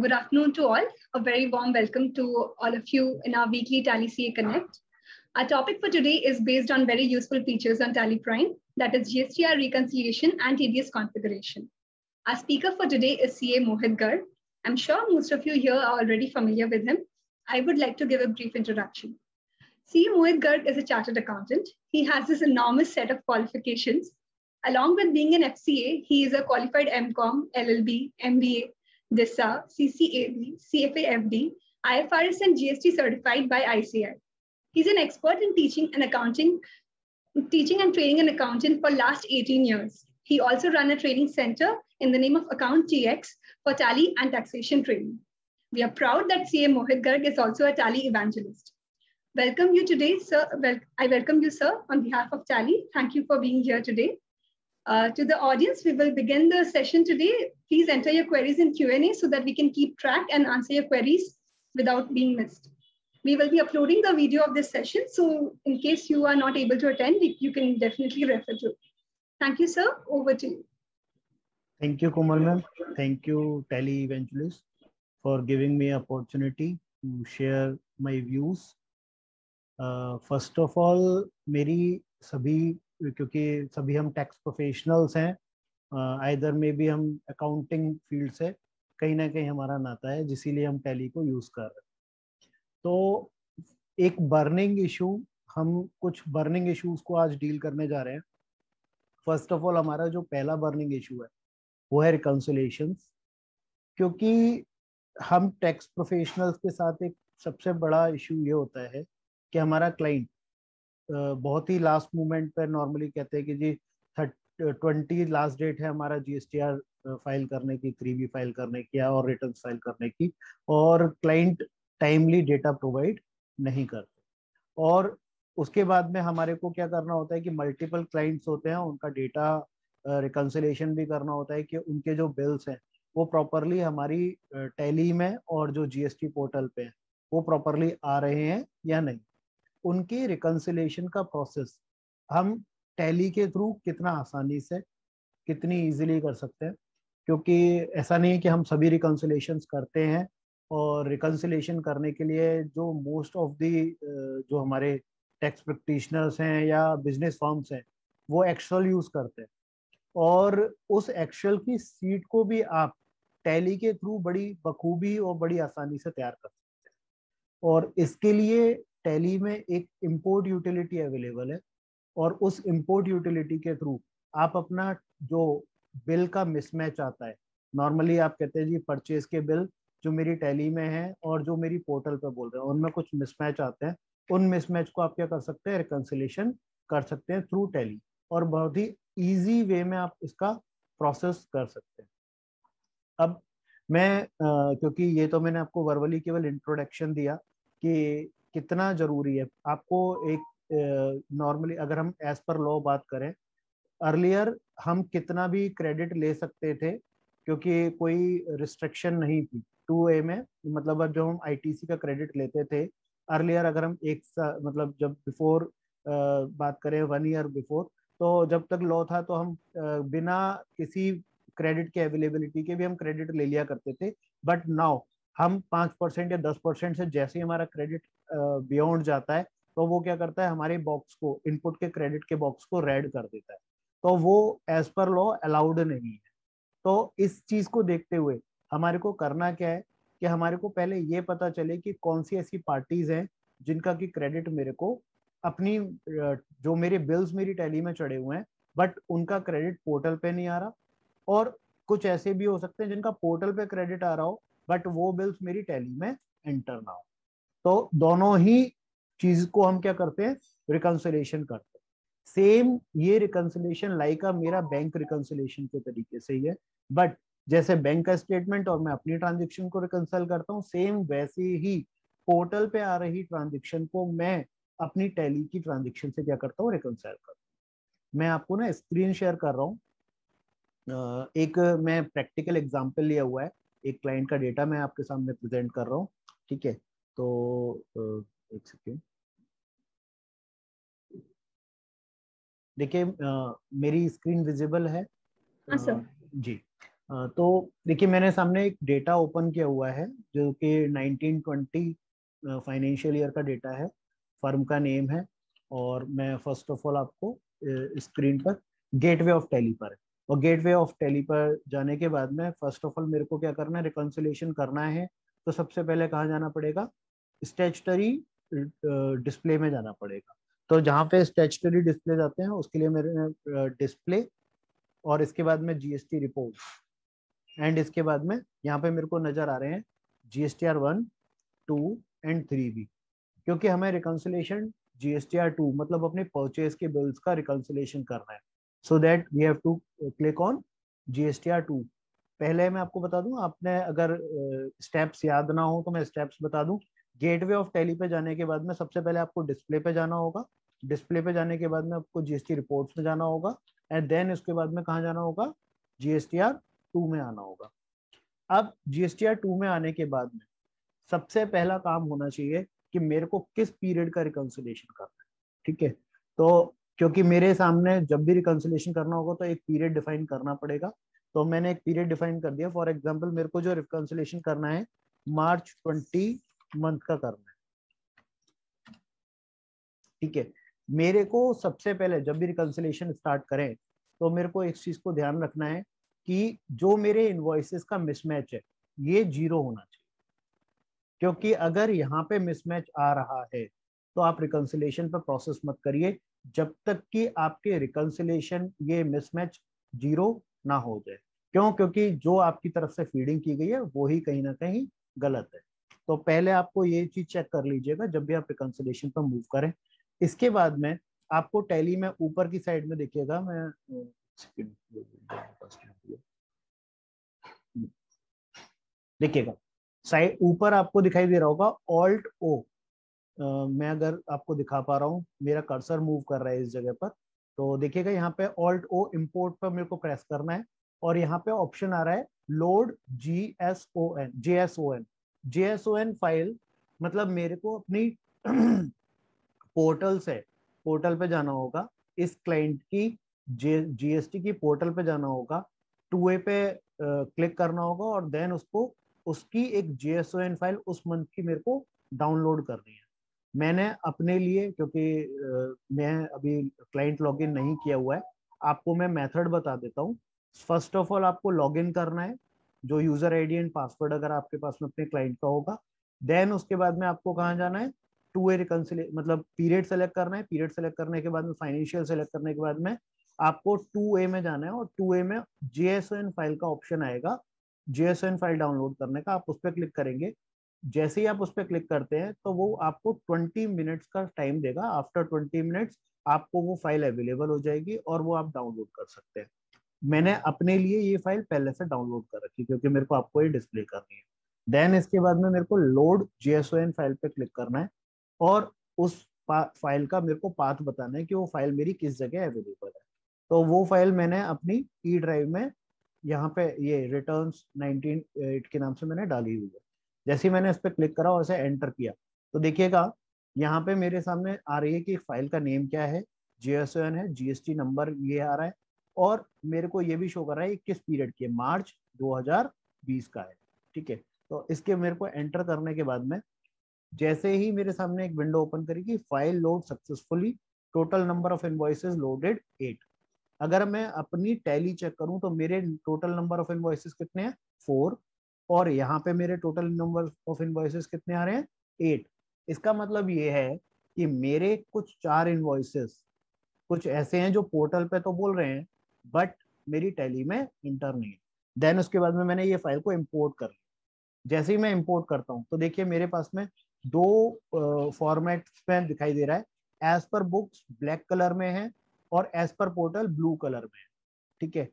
Good afternoon to all. A very warm welcome to all of you in our weekly Tally CA Connect. Our topic for today is based on very useful features on Tally Prime, that is GSTR reconciliation and TDS configuration. Our speaker for today is CA Mohit Garg. I'm sure most of you here are already familiar with him. I would like to give a brief introduction. CA Mohit Garg is a chartered accountant. He has this enormous set of qualifications. Along with being an FCA, he is a qualified MCOM, LLB, MBA, DISA, CCAB, CFA-FD, IFRS and GST certified by ICAI. He's an expert in teaching and training an accountant for last 18 years. He also ran a training center in the name of Account TX for Tally and taxation training. We are proud that CA Mohit Garg is also a Tally evangelist. Welcome you today, sir. Well, I welcome you, sir, on behalf of Tally. Thank you for being here today. To the audience, we will begin the session today. Please enter your queries in Q&A so that we can keep track and answer your queries without being missed. We will be uploading the video of this session, so in case you are not able to attend, you can definitely refer to it. Thank you, sir. Over to you. Thank you, Komal ma'am. Thank you, Tally Evangelist, for giving me opportunity to share my views. First of all, मेरी सभी क्योंकि सभी हम tax professionals हैं, either में भी हम accounting field से कहीं ना कहीं हमारा नाता है, जिसीलिए हम टैली को यूज कर रहे हैं. तो एक बर्निंग इशू, हम कुछ बर्निंग इश्यूज को आज डील करने जा रहे हैं. फर्स्ट ऑफ ऑल, हमारा जो पहला बर्निंग इशू है वो है रिकंसिलिएशंस. क्योंकि हम टैक्स प्रोफेशनल्स के साथ एक सबसे बड़ा इशू ये होता है कि हमारा क्लाइंट बहुत ही लास्ट मोमेंट पर नॉर्मली कहते हैं कि जी 20 लास्ट डेट है हमारा GSTR फाइल करने की, 3B फाइल करने की और रिटर्न फाइल करने की, और क्लाइंट टाइमली डेटा प्रोवाइड नहीं करते. और उसके बाद में हमारे को क्या करना होता है कि मल्टीपल क्लाइंट्स होते हैं, उनका डेटा रिकंसिलिएशन भी करना होता है कि उनके जो बिल्स हैं वो प्रॉपरली हमारी टैली में और जो GST पोर्टल पे हैं वो प्रॉपरली आ रहे हैं या नहीं. उनके रिकंसिलिएशन का प्रोसेस हम टैली के थ्रू कितना आसानी से, कितनी इजीली कर सकते हैं. क्योंकि ऐसा नहीं है कि हम सभी रिकंसिलिएशंस करते हैं, और रिकंसिलिएशन करने के लिए जो मोस्ट ऑफ दी जो हमारे टैक्स प्रैक्टिशनर्स हैं या बिजनेस फर्म्स हैं वो एक्सेल यूज करते हैं, और उस एक्सेल की सीट को भी आप टैली के थ्रू बड़ी बखूबी और बड़ी आसानी से तैयार कर सकते हैं. और इसके लिए टैली में एक इंपोर्ट यूटिलिटी अवेलेबल है, और उस इंपोर्ट यूटिलिटी के थ्रू आप अपना जो बिल का मिसमैच आता है, नॉर्मली आप कहते हैं जी परचेज के बिल जो मेरी टैली में है और जो मेरी पोर्टल पे बोल रहे हैं उनमें कुछ मिसमैच आते हैं, उन मिसमैच को आप क्या कर सकते हैं, रिकंसिलिएशन कर सकते हैं थ्रू टैली, और बहुत ही इजी वे में आप इसका प्रोसेस कर सकते हैं. अब मैं क्योंकि ये तो मैंने आपको वर्बली केवल इंट्रोडक्शन दिया कि कितना जरूरी है आपको. एक नॉर्मली अगर हम एज पर लॉ बात करें, अर्लियर हम कितना भी क्रेडिट ले सकते थे क्योंकि कोई रिस्ट्रिक्शन नहीं थी 2A में. मतलब जो हम ITC का क्रेडिट लेते थे अर्लियर, अगर हम मतलब जब बिफोर बात करें 1 ईयर बिफोर, तो जब तक लॉ था तो हम बिना किसी क्रेडिट के अवेलेबिलिटी के भी हम क्रेडिट ले लिया करते थे. बट नाउ हम 5% या 10% से जैसे ही हमारा क्रेडिट बियॉन्ड जाता है तो वो क्या करता है, हमारे बॉक्स को, इनपुट के क्रेडिट के बॉक्स को रेड कर देता है. तो वो एज पर लॉ अलाउड नहीं है. तो इस चीज को देखते हुए हमारे को करना क्या है कि हमारे को पहले ये पता चले कि कौन सी ऐसी पार्टीज हैं जिनका कि क्रेडिट मेरे को अपनी जो मेरे बिल्स मेरी टैली में चढ़े हुए हैं बट उनका क्रेडिट पोर्टल पे नहीं आ रहा, और कुछ ऐसे भी हो सकते हैं जिनका पोर्टल पे क्रेडिट आ रहा हो बट वो बिल्स मेरी टैली में एंटर ना हो. तो दोनों ही चीज को हम क्या करते हैं, रिकंसिलिएशन करते हैं. सेम ये रिकंसिलिएशन लाइक मेरा बैंक रिकंसिलिएशन के तरीके से ही है, बट जैसे बैंक का स्टेटमेंट और मैं अपनी ट्रांजेक्शन को रिकंसाइल करता हूँ, सेम वैसे ही पोर्टल पे आ रही ट्रांजेक्शन को मैं अपनी टैली की ट्रांजेक्शन से क्या करता हूँ, रिकंसाइल करता हूँ. मैं आपको ना स्क्रीन शेयर कर रहा हूँ. एक मैं प्रैक्टिकल एग्जांपल लिया हुआ है, एक क्लाइंट का डेटा मैं आपके सामने प्रेजेंट कर रहा हूँ. ठीक है, तो एक सेकेंड देखिए, मेरी स्क्रीन विजिबल है? हाँ सर. जी. तो देखिए मैंने सामने एक डेटा ओपन किया हुआ है जो कि 1920 फाइनेंशियल ईयर का डेटा है, फर्म का नेम है, और मैं फर्स्ट ऑफ ऑल आपको स्क्रीन पर गेटवे ऑफ टैली पर है। और गेटवे ऑफ टैली पर जाने के बाद में फर्स्ट ऑफ ऑल मेरे को क्या करना है, रिकॉन्सिलेशन करना है। तो सबसे पहले कहाँ जाना पड़ेगा, स्टैट्यूटरी डिस्प्ले में जाना पड़ेगा। तो जहाँ पे स्टैट्यूटरी डिस्प्ले जाते हैं उसके लिए मेरे डिस्प्ले, और इसके बाद में जीएसटी रिपोर्ट, एंड इसके बाद में यहाँ पे मेरे को नजर आ रहे हैं GSTR 1, 2 एंड 3 भी, क्योंकि हमें रिकॉन्सिलेशन GSTR 2 मतलब अपने परचेज के बिल्स का रिकॉन्सिलेशन करना है। So that we have to click on GSTR 2। पहले मैं आपको बता दूं, आपने अगर स्टेप्स याद ना हो तो मैं स्टेप्स बता दूं। गेटवे ऑफ टैली पे जाने के बाद में सबसे पहले आपको डिस्प्ले पे जाना होगा। डिस्प्ले पे जाने के बाद में आपको GST रिपोर्ट्स में जाना होगा, एंड देन उसके बाद में कहाँ जाना होगा, GSTR 2 में आना होगा। अब GSTR 2 में आने के बाद में सबसे पहला काम होना चाहिए कि मेरे को किस पीरियड का रिकॉन्सिलेशन करना है। ठीक है, तो क्योंकि मेरे सामने जब भी रिकॉन्सिलेशन करना होगा तो एक पीरियड डिफाइन करना पड़ेगा। तो मैंने एक पीरियड डिफाइन कर दिया। फॉर एग्जांपल मेरे को जो रिकॉन्सिलेशन करना है मार्च 20 मंथ का करना है। ठीक है, मेरे को सबसे पहले जब भी रिकॉन्सिलेशन स्टार्ट करें तो मेरे को इस चीज को ध्यान रखना है कि जो मेरे इनवॉइसेस का मिसमैच है ये 0 होना चाहिए, क्योंकि अगर यहाँ पे मिसमैच आ रहा है तो आप रिकॉन्सिलेशन पर प्रोसेस मत करिए जब तक कि आपके रिकॉन्सिलेशन ये मिसमैच 0 ना हो जाए। क्यों? क्योंकि जो आपकी तरफ से फीडिंग की गई है वो ही कहीं ना कहीं गलत है। तो पहले आपको ये चीज चेक कर लीजिएगा जब भी आप रिकॉन्सिलेशन पर मूव करें। इसके बाद में आपको टैली में ऊपर की साइड में देखिएगा, मैं देखिएगा साइड ऊपर आपको दिखाई दे रहा होगा ऑल्ट ओ। मैं अगर आपको दिखा पा रहा हूँ, मेरा कर्सर मूव कर रहा है इस जगह पर, तो देखिएगा यहाँ पे ऑल्ट ओ इम्पोर्ट पर मेरे को प्रेस करना है, और यहाँ पे ऑप्शन आ रहा है लोड JSON फाइल। मतलब मेरे को अपनी पोर्टल से, पोर्टल पे जाना होगा, इस क्लाइंट की GST की पोर्टल पे जाना होगा, 2A पे क्लिक करना होगा, और देन उसको उसकी एक JSON फाइल उस मंथ की मेरे को डाउनलोड करनी है। मैंने अपने लिए, क्योंकि मैं अभी क्लाइंट लॉगिन नहीं किया हुआ है, आपको मैं मेथड बता देता हूँ। फर्स्ट ऑफ ऑल आपको लॉगिन करना है, जो यूजर आईडी एंड पासवर्ड अगर आपके पास में अपने क्लाइंट का होगा। देन उसके बाद में आपको कहाँ जाना है, 2A रिकॉन्सिले मतलब पीरियड सेलेक्ट करना है। पीरियड सेलेक्ट करने के बाद में फाइनेंशियल सेलेक्ट करने के बाद में आपको 2A में जाना है, और 2A में JSON फाइल का ऑप्शन आएगा, JSON फाइल डाउनलोड करने का। आप उस पर क्लिक करेंगे। जैसे ही आप उस पर क्लिक करते हैं तो वो आपको 20 मिनट्स का टाइम देगा। आफ्टर 20 मिनट्स आपको वो फाइल अवेलेबल हो जाएगी और वो आप डाउनलोड कर सकते हैं। मैंने अपने लिए ये फाइल पहले से डाउनलोड कर रखी क्योंकि मेरे को आपको ये डिस्प्ले करनी है। देन इसके बाद में मेरे को लोड JSON फाइल पे क्लिक करना है, और उस फाइल का मेरे को पाथ बताना है कि वो फाइल मेरी किस जगह अवेलेबल है। तो वो फाइल मैंने अपनी ई ड्राइव में यहाँ पे ये रिटर्न्स 19 के नाम से मैंने डाली हुई है। जैसे ही मैंने इस पर क्लिक करा और इसे एंटर किया तो देखिएगा यहाँ पे मेरे सामने आ रही है कि फाइल का नेम क्या है, JSON है, GST नंबर ये आ रहा है, और मेरे को ये भी शो कर रहा है किस पीरियड की है, मार्च 2020 का है। ठीक है, तो इसके मेरे को एंटर करने के बाद में जैसे ही मेरे सामने एक विंडो ओपन करेगी, file load successfully, total number of invoices loaded 8। अगर मैं अपनी टैली चेक करूं तो मेरे टोटल नंबर ऑफ इनवॉइसेस कितने हैं, 4, और यहाँ पे मेरे टोटल नंबर ऑफ इनवॉइसेस कितने आ रहे हैं, 8। इसका मतलब ये है कि मेरे कुछ 4 इनवॉइसेस कुछ ऐसे हैं जो पोर्टल पे तो बोल रहे हैं बट मेरी टैली में इंटर नहीं है। देन उसके बाद में मैंने ये फाइल को इम्पोर्ट कर लिया। जैसे ही मैं इंपोर्ट करता हूँ तो देखिए मेरे पास में दो फॉर्मेट में दिखाई दे रहा है, as per books black colour में है और as per portal blue colour में है। ठीक है,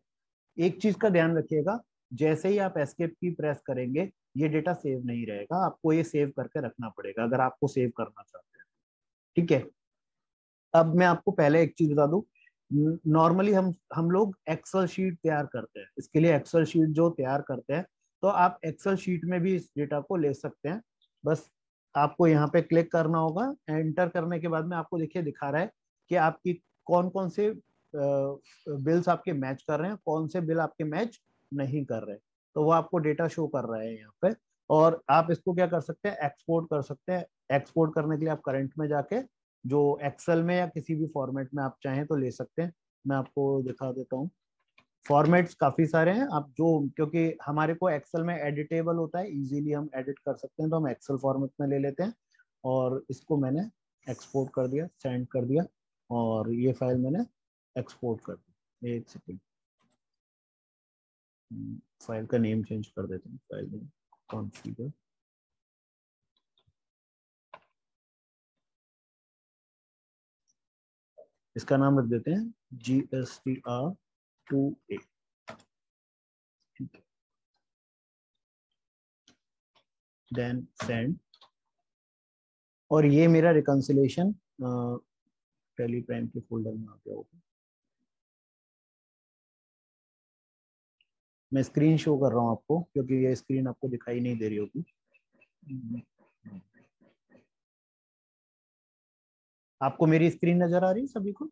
एक चीज का ध्यान रखिएगा, जैसे ही आप एस्केप की प्रेस करेंगे ये डेटा सेव नहीं रहेगा, आपको ये सेव करके रखना पड़ेगा अगर आपको सेव करना चाहते हैं। ठीक है, अब मैं आपको पहले एक चीज बता दूं, नॉर्मली हम लोग एक्सेल शीट तैयार करते हैं। इसके लिए एक्सेल शीट जो तैयार करते हैं तो आप एक्सेल शीट में भी इस डेटा को ले सकते हैं। बस आपको यहाँ पे क्लिक करना होगा, एंटर करने के बाद में आपको देखिए दिखा रहा है कि आपकी कौन कौन से बिल्स आपके मैच कर रहे हैं, कौन से बिल आपके मैच नहीं कर रहे, तो वो आपको डेटा शो कर रहा है यहाँ पे। और आप इसको क्या कर सकते हैं, एक्सपोर्ट कर सकते हैं। एक्सपोर्ट करने के लिए आप करंट में जाके जो एक्सेल में या किसी भी फॉर्मेट में आप चाहें तो ले सकते हैं। मैं आपको दिखा देता हूँ, फॉर्मेट्स काफी सारे हैं। आप जो, क्योंकि हमारे को एक्सेल में एडिटेबल होता है, इजीली हम एडिट कर सकते हैं, तो हम एक्सेल फॉर्मेट में ले लेते हैं। और इसको मैंने एक्सपोर्ट कर दिया, सेंड कर दिया, और ये फाइल मैंने एक्सपोर्ट कर दी। एक सेकेंड, फाइल का नेम चेंज कर देते हैं, फाइल नेम कॉन्फ़िगर, इसका नाम रख देते हैं GSTR2A। ठीक है, देन सेंड। और ये मेरा रिकंसिलेशन टैली प्राइम के फोल्डर में आ गया होगा। मैं स्क्रीन शो कर रहा हूँ आपको, क्योंकि ये स्क्रीन आपको दिखाई नहीं दे रही होगी। आपको मेरी स्क्रीन नजर आ रही है सभी को?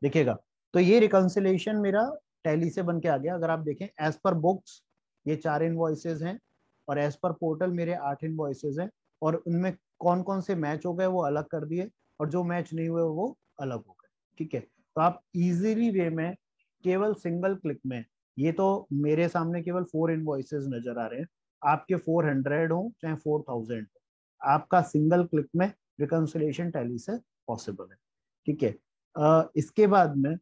देखिएगा, तो ये रिकंसिलेशन मेरा टैली से बन के आ गया। अगर आप देखें, एज पर बुक्स ये 4 इनवॉइसेज हैं, और एज पर पोर्टल मेरे 8 इनवॉइसेज हैं, और उनमें कौन कौन से मैच हो गए वो अलग कर दिए, और जो मैच नहीं हुए वो अलग हो गए। ठीक है, तो आप इजीली वे में केवल सिंगल क्लिक में, ये तो मेरे सामने केवल 4 इनवॉइसेज नजर आ रहे हैं, आपके 400 हो चाहे 4000 हो, आपका सिंगल क्लिक में रिकंसिलेशन टैली से पॉसिबल है। ठीक है, इसके बाद में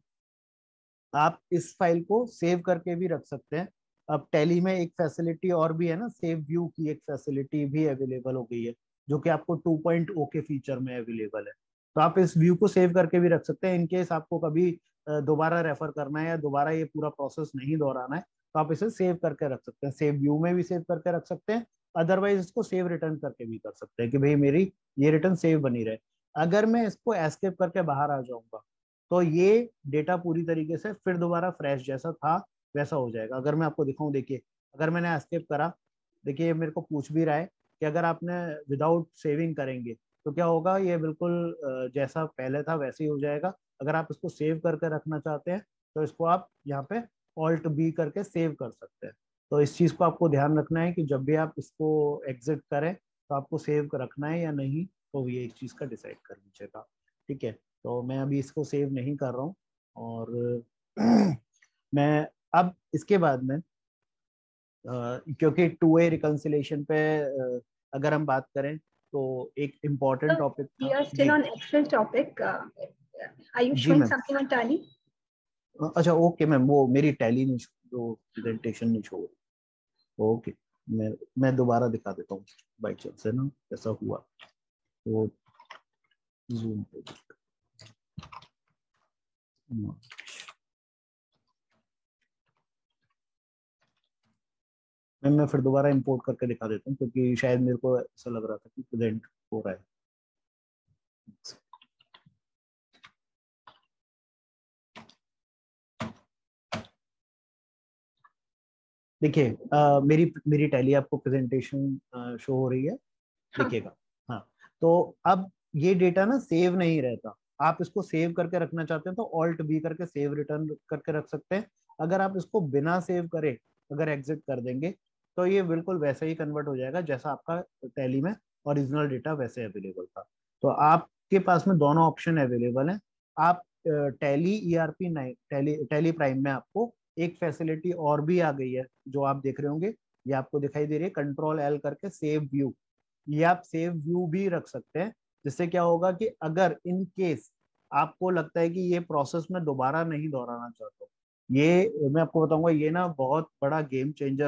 आप इस फाइल को सेव करके भी रख सकते हैं। अब टैली में एक फैसिलिटी और भी है ना, सेव व्यू की एक फैसिलिटी भी अवेलेबल हो गई है, जो कि आपको 2.0 के फीचर में अवेलेबल है। तो आप इस व्यू को सेव करके भी रख सकते हैं, इनकेस आपको कभी दोबारा रेफर करना है या दोबारा ये पूरा प्रोसेस नहीं दोहराना है, तो आप इसे सेव करके रख सकते हैं। सेव व्यू में भी सेव करके रख सकते हैं, अदरवाइज इसको सेव रिटर्न करके भी कर सकते हैं कि भाई मेरी ये रिटर्न सेव बनी रहे। अगर मैं इसको एस्केप करके बाहर आ जाऊंगा, तो ये डेटा पूरी तरीके से फिर दोबारा फ्रेश जैसा था वैसा हो जाएगा। अगर मैं आपको दिखाऊं, देखिए, अगर मैंने एस्केप करा, देखिए मेरे को पूछ भी रहा है कि अगर आपने विदाउट सेविंग करेंगे तो क्या होगा, ये बिल्कुल जैसा पहले था वैसे ही हो जाएगा। अगर आप इसको सेव करके रखना चाहते हैं तो इसको आप यहाँ पे ऑल्ट बी करके सेव कर सकते हैं। तो इस चीज को आपको ध्यान रखना है कि जब भी आप इसको एग्जिट करें तो आपको सेव रखना है या नहीं, तो ये एक चीज का डिसाइड कर लीजिएगा। ठीक है, तो मैं अभी इसको सेव नहीं कर रहा हूँ। और मैं अब इसके बाद में क्योंकि 2A रिकंसिलेशन पे अगर हम बात करें तो एक इम्पोर्टेंट So टॉपिक we था are still जी। on Excel topic. Are you जी showing ma'am, something on Tally? अच्छा ओके मैम, वो मेरी टैली नहीं जो प्रेजेंटेशन नहीं शो। ओके, मैं दोबारा दिखा देता हूँ बाई चांस, है ना, ऐसा हुआ तो जूम पे मैम, मैं फिर दोबारा इंपोर्ट करके दिखा देता हूँ, क्योंकि शायद मेरे को ऐसा लग रहा था कि प्रेजेंट हो रहा है। देखिए, मेरी मेरी टैली आपको प्रेजेंटेशन शो हो रही है, हाँ. देखिएगा। हाँ, तो अब ये डेटा ना सेव नहीं रहता। आप इसको सेव करके रखना चाहते हैं तो ऑल्ट बी करके सेव रिटर्न करके रख सकते हैं। अगर आप इसको बिना सेव करे अगर एग्जिट कर देंगे, तो ये बिल्कुल वैसे ही कन्वर्ट हो जाएगा जैसा आपका टैली में ओरिजिनल डेटा वैसे अवेलेबल था। तो आपके पास में दोनों ऑप्शन अवेलेबल हैं। आप tally ERP tally tally prime में आपको एक फैसिलिटी और भी आ गई है, जो आप देख रहे होंगे, ये आपको दिखाई दे रही है, कंट्रोल एल करके सेव व्यू। ये आप सेव व्यू भी रख सकते हैं, जिससे क्या होगा कि अगर इन केस आपको लगता है कि ये प्रोसेस में दोबारा नहीं दोहराना चाहता हूँ, ये मैं आपको बताऊंगा, ये ना बहुत बड़ा गेम चेंजर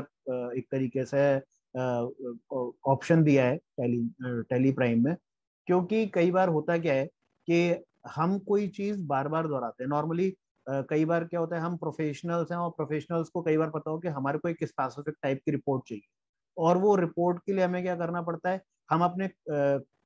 एक तरीके से ऑप्शन दिया है टेली टेली प्राइम में। क्योंकि कई बार होता क्या है कि हम कोई चीज बार बार दोहराते हैं नॉर्मली। कई बार क्या होता है, हम प्रोफेशनल्स हैं, और प्रोफेशनल्स को कई बार पता हो कि हमारे को एक स्पेसिफिक टाइप की रिपोर्ट चाहिए, और वो रिपोर्ट के लिए हमें क्या करना पड़ता है, हम अपने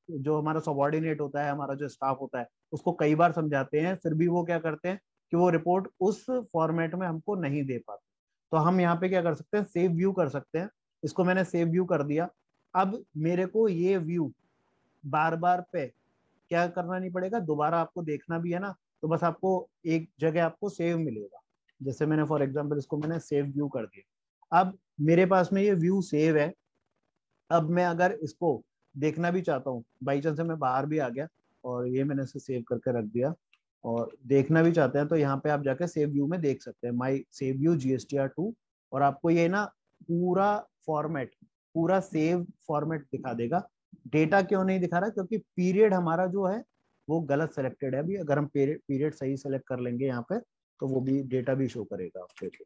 जो हमारा सबॉर्डिनेट होता है, हमारा जो स्टाफ होता है, उसको कई बार समझाते हैं, फिर भी वो क्या करते हैं कि वो रिपोर्ट उस फॉर्मेट में हमको नहीं दे पाते। तो हम यहाँ पे क्या कर सकते हैं, सेव व्यू कर सकते हैं। इसको मैंने सेव व्यू कर दिया। अब मेरे को ये व्यू बार बार पे क्या करना नहीं पड़ेगा, दोबारा आपको देखना भी है ना, तो बस आपको एक जगह आपको सेव मिलेगा। जैसे मैंने फॉर एग्जांपल इसको मैंने सेव व्यू कर दिया। अब मेरे पास में ये व्यू सेव है। अब मैं अगर इसको देखना भी चाहता हूँ, बाई चांस से मैं बाहर भी आ गया और ये मैंने इसे सेव करके रख दिया और देखना भी चाहते हैं, तो यहाँ पे आप जाके सेव व्यू में देख सकते हैं, माई सेव व्यू GSTR2। और आपको ये ना पूरा फॉर्मेट, पूरा सेव फॉर्मेट दिखा देगा। डेटा क्यों नहीं दिखा रहा? क्योंकि पीरियड हमारा जो है वो गलत सेलेक्टेड है। अभी अगर हम पीरियड सही सेलेक्ट कर लेंगे यहाँ पे, तो वो भी डेटा भी शो करेगा आपके को।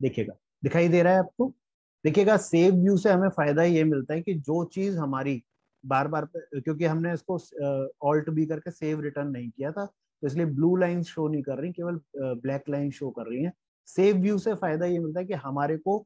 देखिएगा, दिखाई दे रहा है आपको? देखिएगा, सेव व्यू से हमें फायदा ये मिलता है कि जो चीज हमारी बार बार, क्योंकि हमने इसको ऑल्ट बी करके सेव रिटर्न नहीं किया था, तो इसलिए ब्लू लाइन शो नहीं कर रही, केवल ब्लैक लाइन शो कर रही है। सेव व्यू से फायदा ये मिलता है कि हमारे को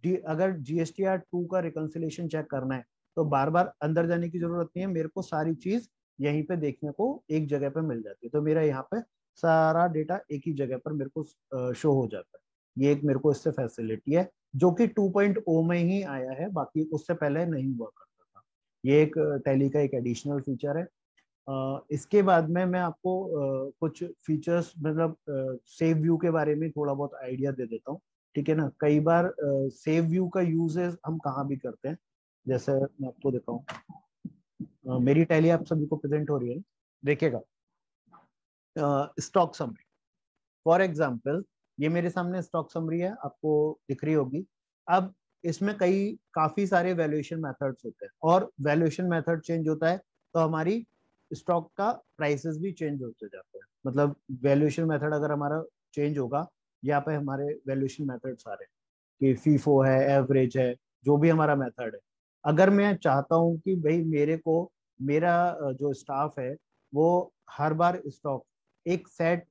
अगर GSTR2 का रिकंसिलेशन चेक करना है तो बार बार अंदर जाने की जरूरत नहीं है, मेरे को सारी चीज यहीं पे देखने को एक जगह पे मिल जाती है। तो मेरा यहाँ पे सारा डेटा एक ही जगह पर मेरे को शो हो जाता है। ये एक मेरे को इससे फैसिलिटी है जो कि 2.0 में ही आया है, बाकी उससे पहले नहीं हुआ करता था। ये एक टैली का एक एडिशनल फीचर है। इसके बाद में मैं आपको कुछ फीचर्स, मतलब सेव व्यू के बारे में थोड़ा बहुत आइडिया दे देता हूँ। ठीक है ना? कई बार सेव व्यू का यूजेस हम कहाँ भी करते हैं, जैसे मैं आपको दिखाऊं। मेरी टैली आप सभी को प्रेजेंट हो रही है, देखिएगा। स्टॉक समरी फॉर एग्जांपल, ये मेरे सामने स्टॉक समरी है, आपको दिख रही होगी। अब इसमें काफी सारे वैल्यूएशन मेथड्स होते हैं, और वैल्यूएशन मेथड चेंज होता है तो हमारी स्टॉक का प्राइसेस भी चेंज होते जाते हैं। मतलब वैल्यूएशन मेथड अगर हमारा चेंज होगा, यहाँ पे हमारे वैल्यूएशन मेथड सारे कि फीफो है, एवरेज है, जो भी हमारा मेथड है। अगर मैं चाहता हूँ कि भाई मेरे को मेरा जो स्टाफ है वो हर बार स्टॉक एक सेट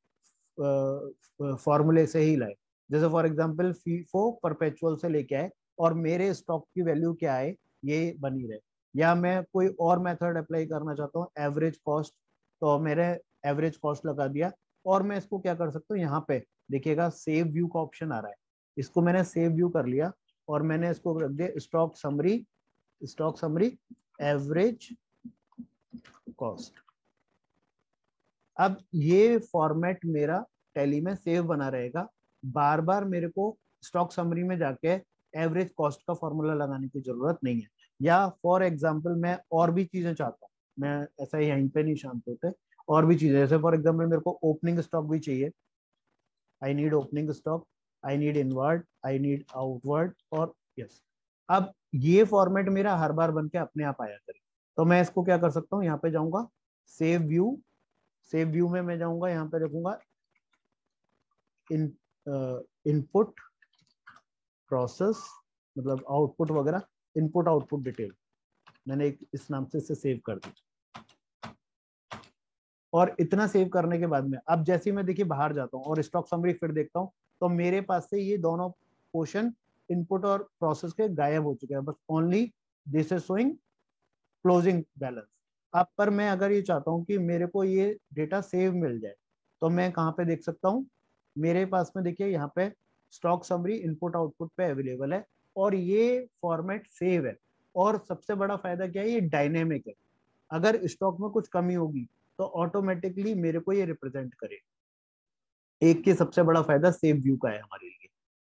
फॉर्मूले से ही लाए, जैसे फॉर एग्जांपल फीफो परपेचुअल से लेके आए और मेरे स्टॉक की वैल्यू क्या है ये बनी रहे, या मैं कोई और मेथड अप्लाई करना चाहता हूँ एवरेज कॉस्ट, तो मेरे एवरेज कॉस्ट लगा दिया। और मैं इसको क्या कर सकता हूँ, यहाँ पे देखिएगा सेव व्यू का ऑप्शन आ रहा है, इसको मैंने सेव व्यू कर लिया और मैंने इसको रख दिया stock summary, stock summary average cost. अब ये फॉर्मेट मेरा टैली में सेव बना रहेगा, बार बार मेरे को स्टॉक समरी में जाके एवरेज कॉस्ट का फॉर्मूला लगाने की जरूरत नहीं है। या फॉर एग्जांपल मैं और भी चीजें चाहता हूँ, मैं ऐसा ही यहीं पे नहीं शांत होते, और भी चीजें, जैसे फॉर एग्जांपल मेरे को ओपनिंग स्टॉक भी चाहिए, I need opening stock, I need inward, I need outward, और यस। अब ये फॉर्मेट मेरा हर बार बन के अपने आप आया करे, तो मैं इसको क्या कर सकता हूँ, यहाँ पे जाऊंगा सेव व्यू, सेव व्यू में मैं जाऊंगा, यहाँ पे रखूंगा इन इनपुट प्रोसेस, मतलब आउटपुट वगैरह, इनपुट आउटपुट डिटेल, मैंने एक इस नाम से इसे सेव कर दिया। और इतना सेव करने के बाद में अब जैसे ही मैं देखिए बाहर जाता हूँ और स्टॉक समरी फिर देखता हूँ, तो मेरे पास से ये दोनों पोर्शन इनपुट और प्रोसेस के गायब हो चुके हैं, बस only this is showing closing balance. अब पर मैं अगर ये चाहता हूँ कि मेरे को ये डेटा सेव मिल जाए, तो मैं कहाँ पे देख सकता हूँ, मेरे पास में देखिए यहाँ पे स्टॉक समरी इनपुट आउटपुट पे अवेलेबल है, और ये फॉर्मेट सेव है। और सबसे बड़ा फायदा क्या है, ये डायनेमिक है, अगर स्टॉक में कुछ कमी होगी तो ऑटोमेटिकली मेरे को ये रिप्रेजेंट करे। एक के सबसे बड़ा फायदा सेव व्यू का है हमारे लिए।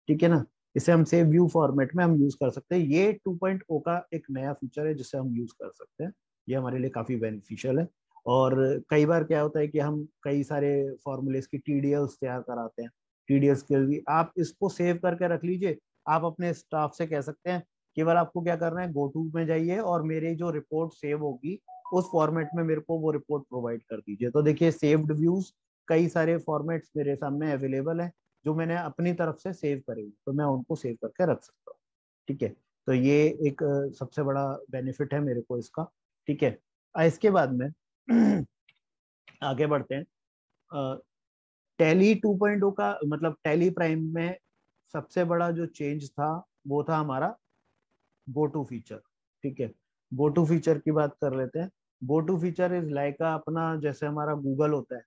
ठीक है ना? इसे हम सेव व्यू फॉर्मेट में हम यूज कर सकते हैं, ये 2.0 का एक नया फीचर है जिसे हम यूज कर सकते हैं, ये हमारे लिए काफी बेनिफिशियल है। और कई बार क्या होता है कि हम कई सारे फॉर्मूलेस की TDLs तैयार कराते हैं, TDLs के लिए आप इसको सेव करके रख लीजिए। आप अपने स्टाफ से कह सकते हैं, केवल आपको क्या करना है, गो टू में जाइए और मेरी जो रिपोर्ट सेव होगी उस फॉर्मेट में मेरे को वो रिपोर्ट प्रोवाइड कर दीजिए। तो देखिए सेव्ड व्यूज कई सारे फॉर्मेट्स मेरे सामने अवेलेबल है जो मैंने अपनी तरफ से सेव करे, तो मैं उनको सेव करके रख सकता हूँ। ठीक है? तो ये एक सबसे बड़ा बेनिफिट है मेरे को इसका। ठीक है? इसके बाद में आगे बढ़ते हैं। टैली 2.0 का मतलब टैली प्राइम में सबसे बड़ा जो चेंज था वो था हमारा गो टू फीचर। ठीक है? गो टू फीचर की बात कर लेते हैं। Go to feature is like अपना जैसे हमारा गूगल होता है,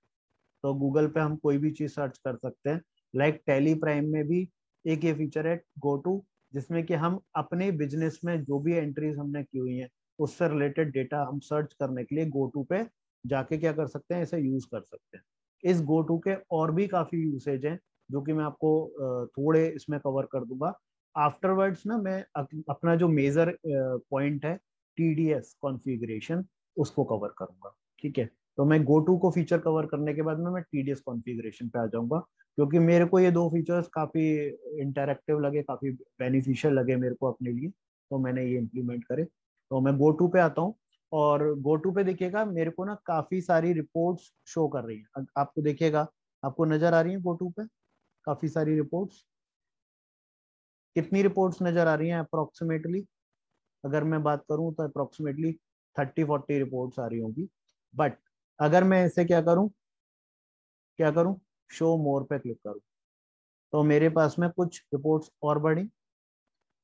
तो गूगल पे हम कोई भी चीज सर्च कर सकते हैं। लाइक टैली प्राइम में भी एक ये फीचर है गो टू, जिसमें कि हम अपने बिजनेस में जो भी एंट्रीज हमने की हुई हैं उससे रिलेटेड डेटा हम सर्च करने के लिए गो टू पे जाके क्या कर सकते हैं, इसे यूज कर सकते हैं। इस GoTo के और भी काफी यूसेज हैं जो कि मैं आपको थोड़े इसमें कवर कर दूंगा। आफ्टरवर्ड्स ना मैं अपना जो मेजर पॉइंट है TDS कॉन्फ़िगरेशन उसको कवर करूंगा। ठीक है, तो मैं GoTo को फीचर कवर करने के बाद में मैं TDS कॉन्फ़िगरेशन पे आ जाऊंगा, क्योंकि मेरे को ये दो फीचर्स काफी इंटरेक्टिव लगे, काफी बेनिफिशियल लगे मेरे को अपने लिए, तो मैंने ये इम्प्लीमेंट करे। तो मैं GoTo पे आता हूँ, और GoTo पे देखिएगा मेरे को ना काफी सारी रिपोर्ट्स शो कर रही है। आपको देखिएगा, आपको नजर आ रही है GoTo पे काफी सारी रिपोर्ट्स। कितनी रिपोर्ट्स नजर आ रही हैं अप्रोक्सीमेटली? अगर मैं बात करूं तो अप्रोक्सीमेटली 30-40 रिपोर्ट्स आ रही होंगी। बट अगर मैं इसे क्या करूं, शो मोर पे क्लिक करूं, तो मेरे पास में कुछ रिपोर्ट्स और बढ़ी।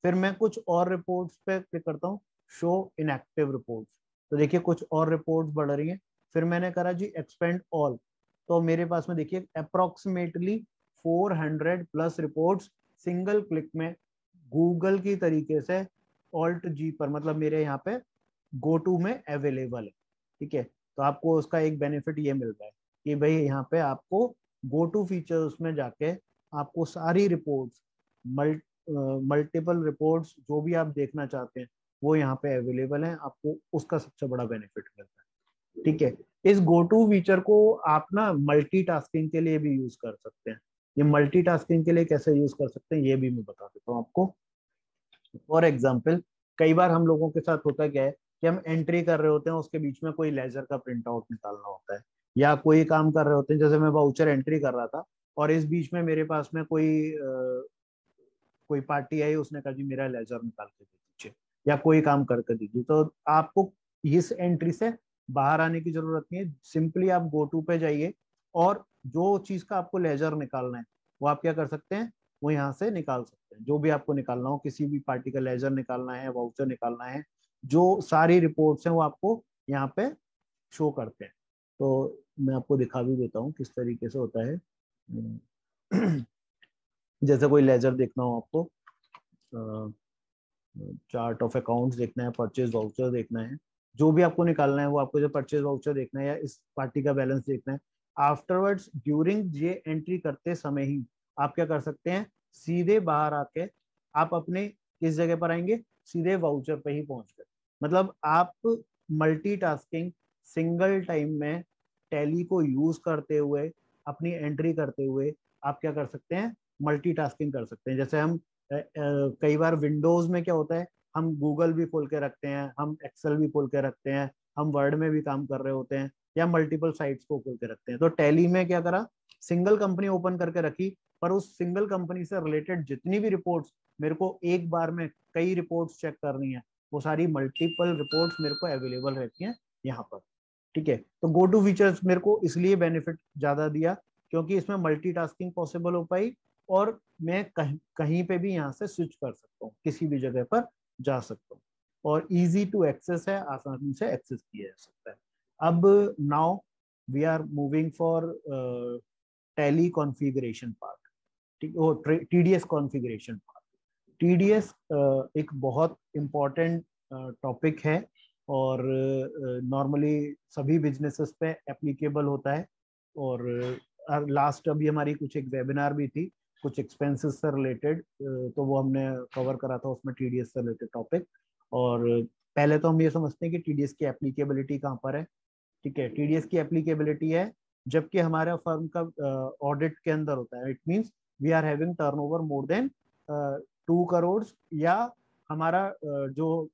फिर मैं कुछ और रिपोर्ट्स पे क्लिक करता हूँ, शो इनएक्टिव रिपोर्ट्स, तो देखिए कुछ और रिपोर्ट्स बढ़ रही हैं। फिर मैंने करा जी एक्सपेंड ऑल, तो मेरे पास में देखिए approximately 400 plus reports single click में गूगल की तरीके से ऑल्ट जी पर, मतलब मेरे यहाँ पे GoTo में अवेलेबल है। ठीक है, तो आपको उसका एक बेनिफिट ये मिल रहा है कि भाई यहाँ पे आपको GoTo फीचर्स में जाके आपको सारी रिपोर्ट्स, मल्टीपल रिपोर्ट्स जो भी आप देखना चाहते हैं वो यहाँ पे अवेलेबल हैं, आपको उसका सबसे बड़ा बेनिफिट मिलता है। ठीक है, इस GoTo फीचर को आप ना मल्टीटास्किंग के लिए भी यूज कर सकते हैं। ये मल्टीटास्किंग के लिए कैसे यूज कर सकते हैं ये भी मैं बता देता हूँ आपको। फॉर एग्जाम्पल, कई बार हम लोगों के साथ होता क्या है कि हम एंट्री कर रहे होते हैं, उसके बीच में कोई लेजर का प्रिंट आउट निकालना होता है, या कोई काम कर रहे होते हैं, जैसे मैं वाउचर एंट्री कर रहा था और इस बीच में मेरे पास में कोई पार्टी आई, उसने कहा जी मेरा लेजर निकाल के दे दीजिए या कोई काम करके दीजिए, तो आपको इस एंट्री से बाहर आने की जरूरत नहीं है। सिंपली आप GoTo पे जाइए और जो चीज का आपको लेजर निकालना है वो आप क्या कर सकते हैं, वो यहाँ से निकाल सकते हैं। जो भी आपको निकालना हो, किसी भी पार्टी का लेजर निकालना है, वाउचर निकालना है, जो सारी रिपोर्ट्स हैं वो आपको यहाँ पे शो करते हैं। तो मैं आपको दिखा भी देता हूँ किस तरीके से होता है। जैसे कोई लेजर देखना हो आपको, चार्ट ऑफ अकाउंट्स देखना है, परचेज वाउचर देखना है, जो भी आपको निकालना है वो आपको, जो परचेज वाउचर देखना है या इस पार्टी का बैलेंस देखना है, आफ्टरवर्ड्स ड्यूरिंग ये एंट्री करते समय ही आप क्या कर सकते हैं, सीधे बाहर आके आप अपने किस जगह पर आएंगे, सीधे वाउचर पे ही पहुंच गए। मतलब आप मल्टीटास्किंग सिंगल टाइम में टैली को यूज करते हुए, अपनी एंट्री करते हुए आप क्या कर सकते हैं, मल्टीटास्किंग कर सकते हैं। जैसे हम कई बार विंडोज में क्या होता है, हम गूगल भी खोल के रखते हैं, हम एक्सेल भी खोल के रखते हैं, हम वर्ड में भी काम कर रहे होते हैं, या मल्टीपल साइट्स को खोल के रखते हैं। तो टैली में क्या करा, सिंगल कंपनी ओपन करके रखी, पर उस सिंगल कंपनी से रिलेटेड जितनी भी रिपोर्ट्स मेरे को एक बार में कई रिपोर्ट्स चेक करनी है, वो सारी मल्टीपल रिपोर्ट्स मेरे को अवेलेबल रहती हैं यहाँ पर। ठीक है, तो GoTo फीचर्स मेरे को इसलिए बेनिफिट ज्यादा दिया क्योंकि इसमें मल्टीटास्किंग पॉसिबल हो पाई, और मैं कहीं पे भी यहाँ से स्विच कर सकता हूँ, किसी भी जगह पर जा सकता हूँ, और इजी टू एक्सेस है, आसानी से एक्सेस किया जा सकता है। अब now we are moving for Tally configuration part. ठीक, वो TDS कॉन्फ़िगरेशन पार्ट। TDS एक बहुत इम्पोर्टेंट टॉपिक है, और नॉर्मली सभी बिजनेसेस पे एप्लीकेबल होता है। और लास्ट अभी हमारी कुछ एक वेबिनार भी थी कुछ एक्सपेंसेस से रिलेटेड, तो वो हमने कवर करा था उसमें TDS से रिलेटेड टॉपिक। और पहले तो हम ये समझते हैं कि TDS की एप्लीकेबिलिटी कहाँ पर है। ठीक है, TDS की एप्लीकेबिलिटी है जबकि हमारा फर्म का ऑडिट के अंदर होता है। It means we are having turnover more than 2 crore, या हमारा जो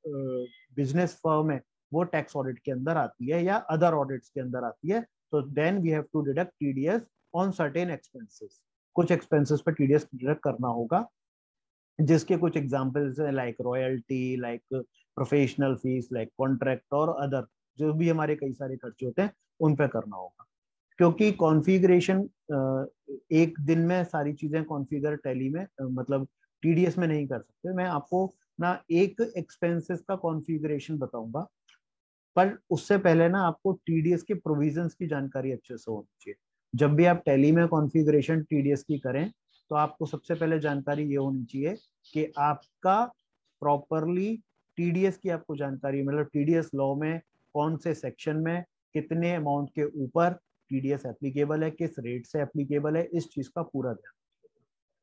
बिजनेस फर्म है वो टैक्स ऑडिट के अंदर आती है या अदर ऑडिट्स के अंदर आती है, तो then we have to deduct TDS on certain expenses. कुछ एक्सपेंसेस पर TDS डिडक्ट करना होगा, जिसके कुछ एग्जांपल्स हैं like royalty, like professional fees, like contract और अदर, जो भी हमारे कई सारे खर्चे होते हैं उन पे करना होगा। क्योंकि कॉन्फ़िगरेशन एक दिन में सारी चीजें कॉन्फ़िगर टैली में मतलब TDS में नहीं कर सकते। मैं आपको ना एक एक्सपेंसेस का कॉन्फ़िगरेशन बताऊंगा, पर उससे पहले ना आपको TDS के प्रोविजंस की जानकारी अच्छे से होनी चाहिए। जब भी आप टैली में कॉन्फ़िगरेशन TDS की करें तो आपको सबसे पहले जानकारी ये होनी चाहिए कि आपका प्रॉपरली TDS की आपको जानकारी, मतलब TDS लॉ में कौन से सेक्शन में कितने अमाउंट के ऊपर टीडीएस एप्लीकेबल है, किस रेट से एप्लीकेबल है, इस चीज का पूरा ध्यान।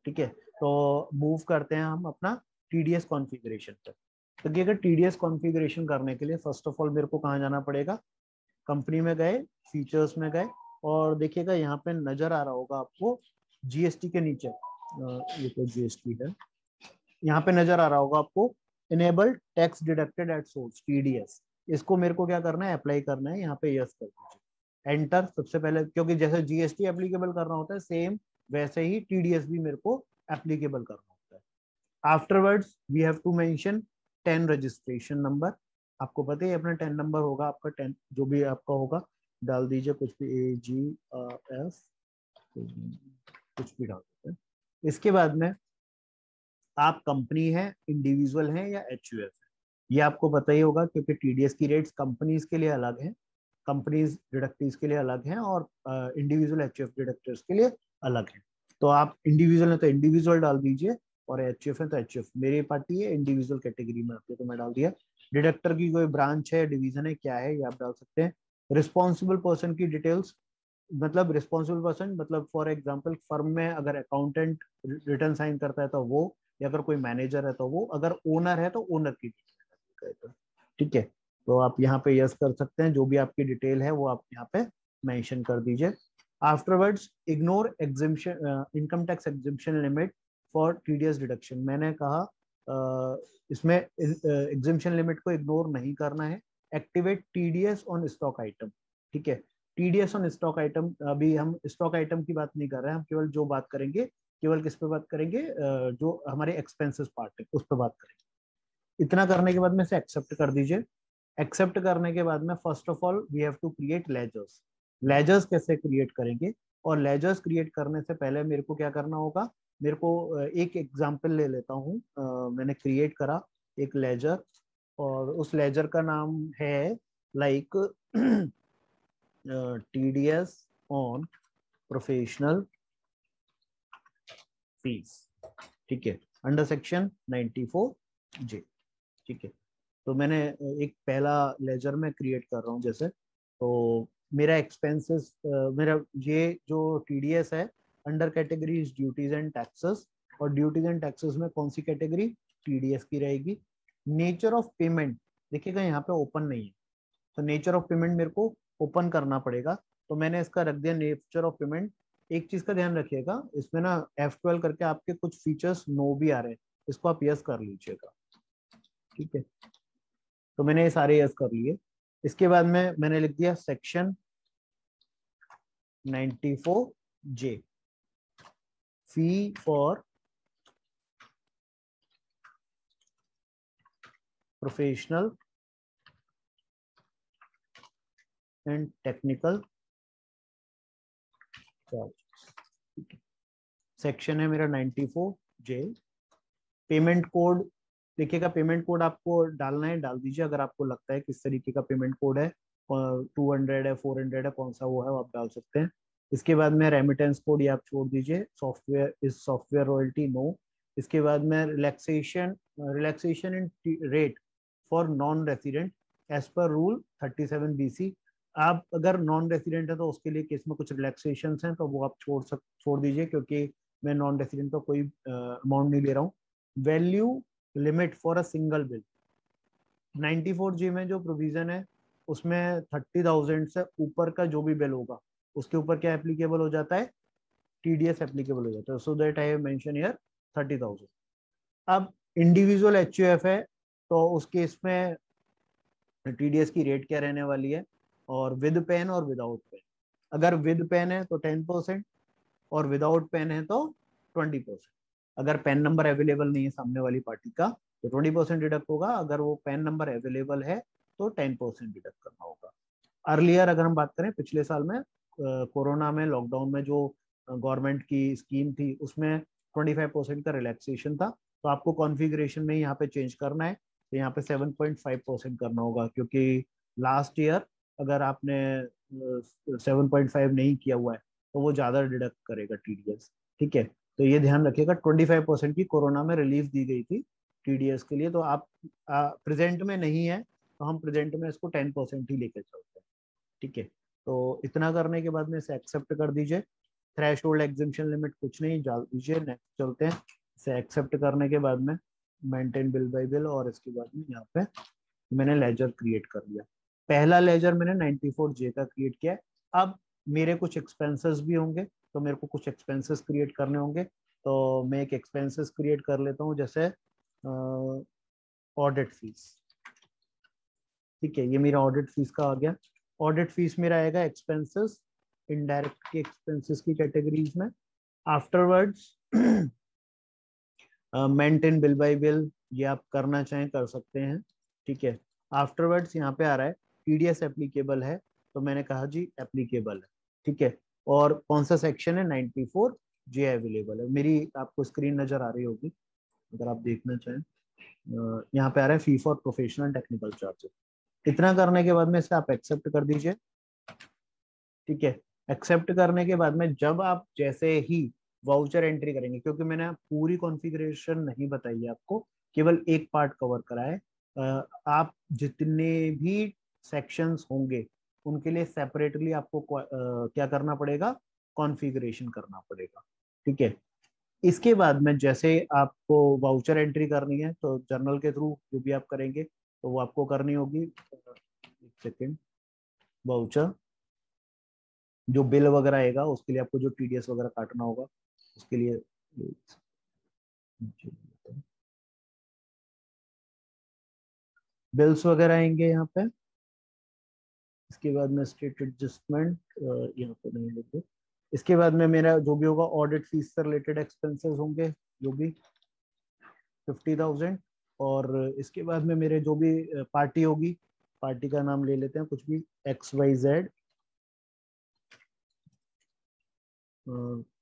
ठीक है, तो मूव करते हैं हम अपना टीडीएस कॉन्फ़िगरेशन पर। तो कि अगर टीडीएस कॉन्फ़िगरेशन करने के लिए फर्स्ट ऑफ ऑल मेरे को कहाँ जाना पड़ेगा, कंपनी में गए, फीचर्स में गए, और देखिएगा यहाँ पे नजर आ रहा होगा आपको जीएसटी के नीचे, ये तो जीएसटी है, यहाँ पे नजर आ रहा होगा आपको enable tax deducted at source TDS. इसको मेरे को क्या करना है, अप्लाई करना है, यहाँ पे यस कर दीजिए, एंटर। सबसे पहले क्योंकि जैसे जीएसटी एप्लीकेबल करना होता है सेम वैसे ही टीडीएस भी मेरे को एप्लीकेबल करना होता है। Afterwards we have to mention 10 registration number. आपको पता है अपना 10 नंबर होगा, आपका 10 जो भी आपका होगा डाल दीजिए, कुछ भी AGF कुछ भी डाल सकते हैं। इसके बाद में आप कंपनी है, इंडिविजुअल है या HUF है, ये आपको पता ही होगा क्योंकि टीडीएस की रेट्स कंपनीज के लिए अलग है, कंपनीज डिडक्टिव्स के लिए अलग हैं, और इंडिविजुअल HUF डिडक्टर्स के लिए अलग है। तो आप इंडिविजुअल है तो इंडिविजुअल डाल दीजिए, और HUF है तो HUF। मेरी पार्टी है इंडिविजुअल कैटेगरी में आती है तो मैं डाल दिया। डिडक्टर की कोई ब्रांच है, डिवीजन है, क्या है, ये आप डाल सकते हैं। रिस्पॉन्सिबल पर्सन की डिटेल्स, मतलब रिस्पॉन्सिबल पर्सन मतलब फॉर एग्जांपल फर्म में अगर अकाउंटेंट रिटर्न साइन करता है तो वो, या अगर कोई मैनेजर है तो वो, अगर ओनर है तो ओनर की डिटेल। ठीक है, तो आप यहाँ पे यस कर सकते हैं, जो भी आपकी डिटेल है वो आप यहाँ पे मेंशन कर दीजिए। Afterwards ignore exemption, income tax exemption limit for TDS deduction. मैंने कहा इसमें एग्जिम्पशन लिमिट को इग्नोर नहीं करना है। Activate TDS on stock item. ठीक है, टीडीएस ऑन स्टॉक आइटम, अभी हम स्टॉक आइटम की बात नहीं कर रहे हैं, हम केवल जो बात करेंगे, केवल किस पे बात करेंगे, जो हमारे एक्सपेंसेस पार्ट है उस पर बात करेंगे। इतना करने के बाद में से एक्सेप्ट कर दीजिए। एक्सेप्ट करने के बाद में first of all we have to create ledgers. Ledgers कैसे क्रिएट करेंगे, और लेजर्स क्रिएट करने से पहले मेरे को क्या करना होगा, मेरे को एक एग्जांपल ले लेता हूँ। मैंने क्रिएट करा एक लेजर, और उस लेजर का नाम है like TDS on professional fees. ठीक है, अंडर सेक्शन 94J। ठीक है, तो मैंने एक पहला लेजर में क्रिएट कर रहा हूँ जैसे, तो मेरा एक्सपेंसेस, मेरा ये जो टीडीएस है under categories duties and taxes, और ड्यूटीज एंड टैक्सेस में कौन सी कैटेगरी, टीडीएस की रहेगी। नेचर ऑफ पेमेंट देखिएगा यहाँ पे ओपन नहीं है, तो नेचर ऑफ पेमेंट मेरे को ओपन करना पड़ेगा, तो मैंने इसका रख दिया नेचर ऑफ पेमेंट। एक चीज का ध्यान रखिएगा, इसमें ना F12 करके आपके कुछ फीचर्स नो भी आ रहे हैं, इसको आप यस कर लीजिएगा। ठीक है, तो मैंने ये सारे यस कर लिए। इसके बाद में मैंने लिख दिया section 94J, fee for professional and technical charge. Section है मेरा 94J। पेमेंट कोड देखिएगा, पेमेंट कोड आपको डालना है डाल दीजिए, अगर आपको लगता है किस तरीके का पेमेंट कोड है, 200 है 400 है, कौन सा वो है वो आप डाल सकते हैं। इसके बाद में रेमिटेंस कोड ये आप छोड़ दीजिए, software is software royalty no. इसके बाद में relaxation in rate for non resident as per rule 37BC। आप अगर नॉन रेसिडेंट है तो उसके लिए केस में कुछ रिलैक्सेशन हैं तो वो आप छोड़ दीजिए, क्योंकि मैं नॉन रेसिडेंट का कोई अमाउंट नहीं ले रहा हूँ। Value limit for a single bill, 94G में जो प्रोविजन है उसमें 30,000 से ऊपर का जो भी बिल होगा उसके ऊपर क्या एप्लीकेबल हो जाता है, टीडीएस एप्लीकेबल हो जाता है। So that I have mention here 30,000। अब इंडिविजुअल HUF है तो उस केस में टीडीएस की रेट क्या रहने वाली है, और विद पेन और विदाउट पेन। अगर विद पेन है तो 10%, और विदाउट पेन है तो 20%। अगर पेन नंबर अवेलेबल नहीं है सामने वाली पार्टी का तो 20% डिडक्ट होगा, अगर वो पेन नंबर अवेलेबल है तो 10% डिडक्ट करना होगा। अर्लियर अगर हम बात करें पिछले साल में, कोरोना में लॉकडाउन में जो गवर्नमेंट की स्कीम थी उसमें 25% का रिलैक्सेशन था, तो आपको कॉन्फ़िगरेशन में यहाँ पे चेंज करना है, तो यहाँ पे 7.5% करना होगा, क्योंकि लास्ट ईयर अगर आपने 7.5 नहीं किया हुआ है तो वो ज्यादा डिडक्ट करेगा टीडीएस। ठीक है, तो ये ध्यान रखिएगा, 25% की कोरोना में रिलीफ दी गई थी टीडीएस के लिए, तो आप प्रेजेंट में नहीं है तो हम प्रेजेंट में इसको 10% ही लेके चलते हैं। ठीक है, तो इतना करने के बाद में इसे एक्सेप्ट कर दीजिए। थ्रेश होल्ड एग्जिबिशन लिमिट कुछ नहीं डाल दीजिए। नेक्स्ट चलते हैं। इसे एक्सेप्ट करने के बाद में मेंटेन बिल बाय बिल, और इसके बाद में यहाँ पे मैंने लेजर क्रिएट कर लिया। पहला लेजर मैंने 94J का क्रिएट किया है। अब मेरे कुछ एक्सपेंसेस भी होंगे, तो मेरे को कुछ एक्सपेंसेस क्रिएट करने होंगे। तो मैं एक एक्सपेंसेस क्रिएट कर लेता हूँ, जैसे ऑडिट फीस। ठीक है, ये मेरा ऑडिट फीस का आ गया। ऑडिट फीस मेरा आएगा एक्सपेंसेस, इनडायरेक्ट के एक्सपेंसेस की कैटेगरीज में। Afterwards maintain bill bye bill, ये आप करना चाहें कर सकते हैं। ठीक है, आफ्टरवर्ड्स यहाँ पे आ रहा है टीडीएस एप्लीकेबल है, तो मैंने कहा जी एप्लीकेबल है। ठीक है, और कौन सा सेक्शन है, 94J अवेलेबल है। मेरी आपको स्क्रीन नजर आ रही होगी अगर आप देखना चाहें। यहाँ पे आ रहा है fee for professional technical charges. इतना करने के बाद में इसे आप एक्सेप्ट कर दीजिए। ठीक है, एक्सेप्ट करने के बाद में जब आप जैसे ही वाउचर एंट्री करेंगे, क्योंकि मैंने पूरी कॉन्फ़िगरेशन नहीं बताई है आपको, केवल एक पार्ट कवर करा है। आप जितने भी सेक्शंस होंगे उनके लिए सेपरेटली आपको क्या करना पड़ेगा, कॉन्फ़िगरेशन करना पड़ेगा। ठीक है, इसके बाद में जैसे आपको वाउचर एंट्री करनी है, तो जर्नल के थ्रू जो भी आप करेंगे तो वो आपको करनी होगी। एक सेकेंड, वाउचर जो बिल वगैरह आएगा उसके लिए आपको जो टीडीएस वगैरह काटना होगा उसके लिए बिल्स वगैरह आएंगे यहाँ पे। इसके बाद में स्टेट एडजस्टमेंट यहाँ पे नहीं लिखे। इसके बाद में मेरा जो भी होगा ऑडिट फीस से रिलेटेड एक्सपेंसेस होंगे जो भी 50,000। और इसके बाद में मेरे जो भी पार्टी होगी, पार्टी का नाम ले लेते हैं कुछ भी, XYZ।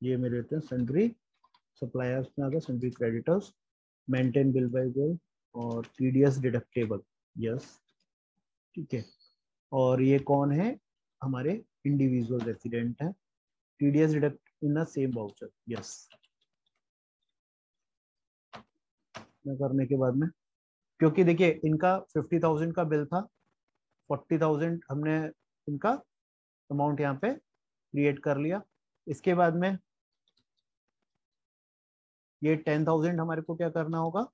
ये मेरे रहते हैं सन्ड्री सप्लायर्स में आता है, sundry creditors, maintain bill bye bill और टीडीएस डिडक्टेबल। यस, ठीक है। और ये कौन है, हमारे इंडिविजुअल रेसिडेंट है। TDS deduct in the same voucher. Yes, करने के बाद में, क्योंकि देखिए इनका 50,000 का बिल था, 40,000 हमने इनका अमाउंट यहाँ पे क्रिएट कर लिया। इसके बाद में ये 10,000 हमारे को क्या करना होगा,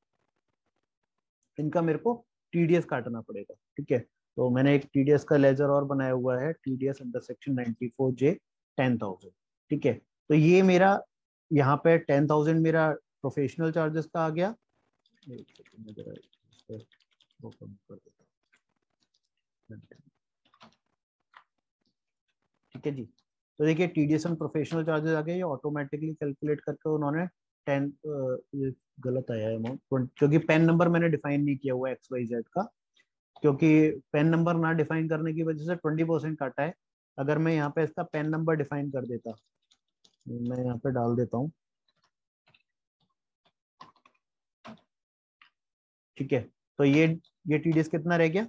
इनका मेरे को टीडीएस काटना पड़ेगा। ठीक है, तो मैंने एक टीडीएस का लेजर और बनाया हुआ है, टीडीएस अंडर सेक्शन 94J 10,000। ठीक है, तो ये मेरा यहाँ पे 10,000 मेरा प्रोफेशनल चार्जेस का आ गया। एक सेकंड में जरा इसको कम कर देता हूं। ठीक है जी, तो देखिए टीडीएस एंड प्रोफेशनल चार्जेस आ गए, ये ऑटोमेटिकली कैलकुलेट करके उन्होंने 10, ये गलत आया है अमाउंट, क्योंकि पेन नंबर मैंने डिफाइन नहीं किया हुआ XYZ का, क्योंकि पेन नंबर ना डिफाइन करने की वजह से 20% काटा है। अगर मैं यहाँ पे इसका पेन नंबर डिफाइन कर देता, मैं यहाँ पे डाल देता हूँ। ठीक है, तो ये टीडीएस कितना रह गया,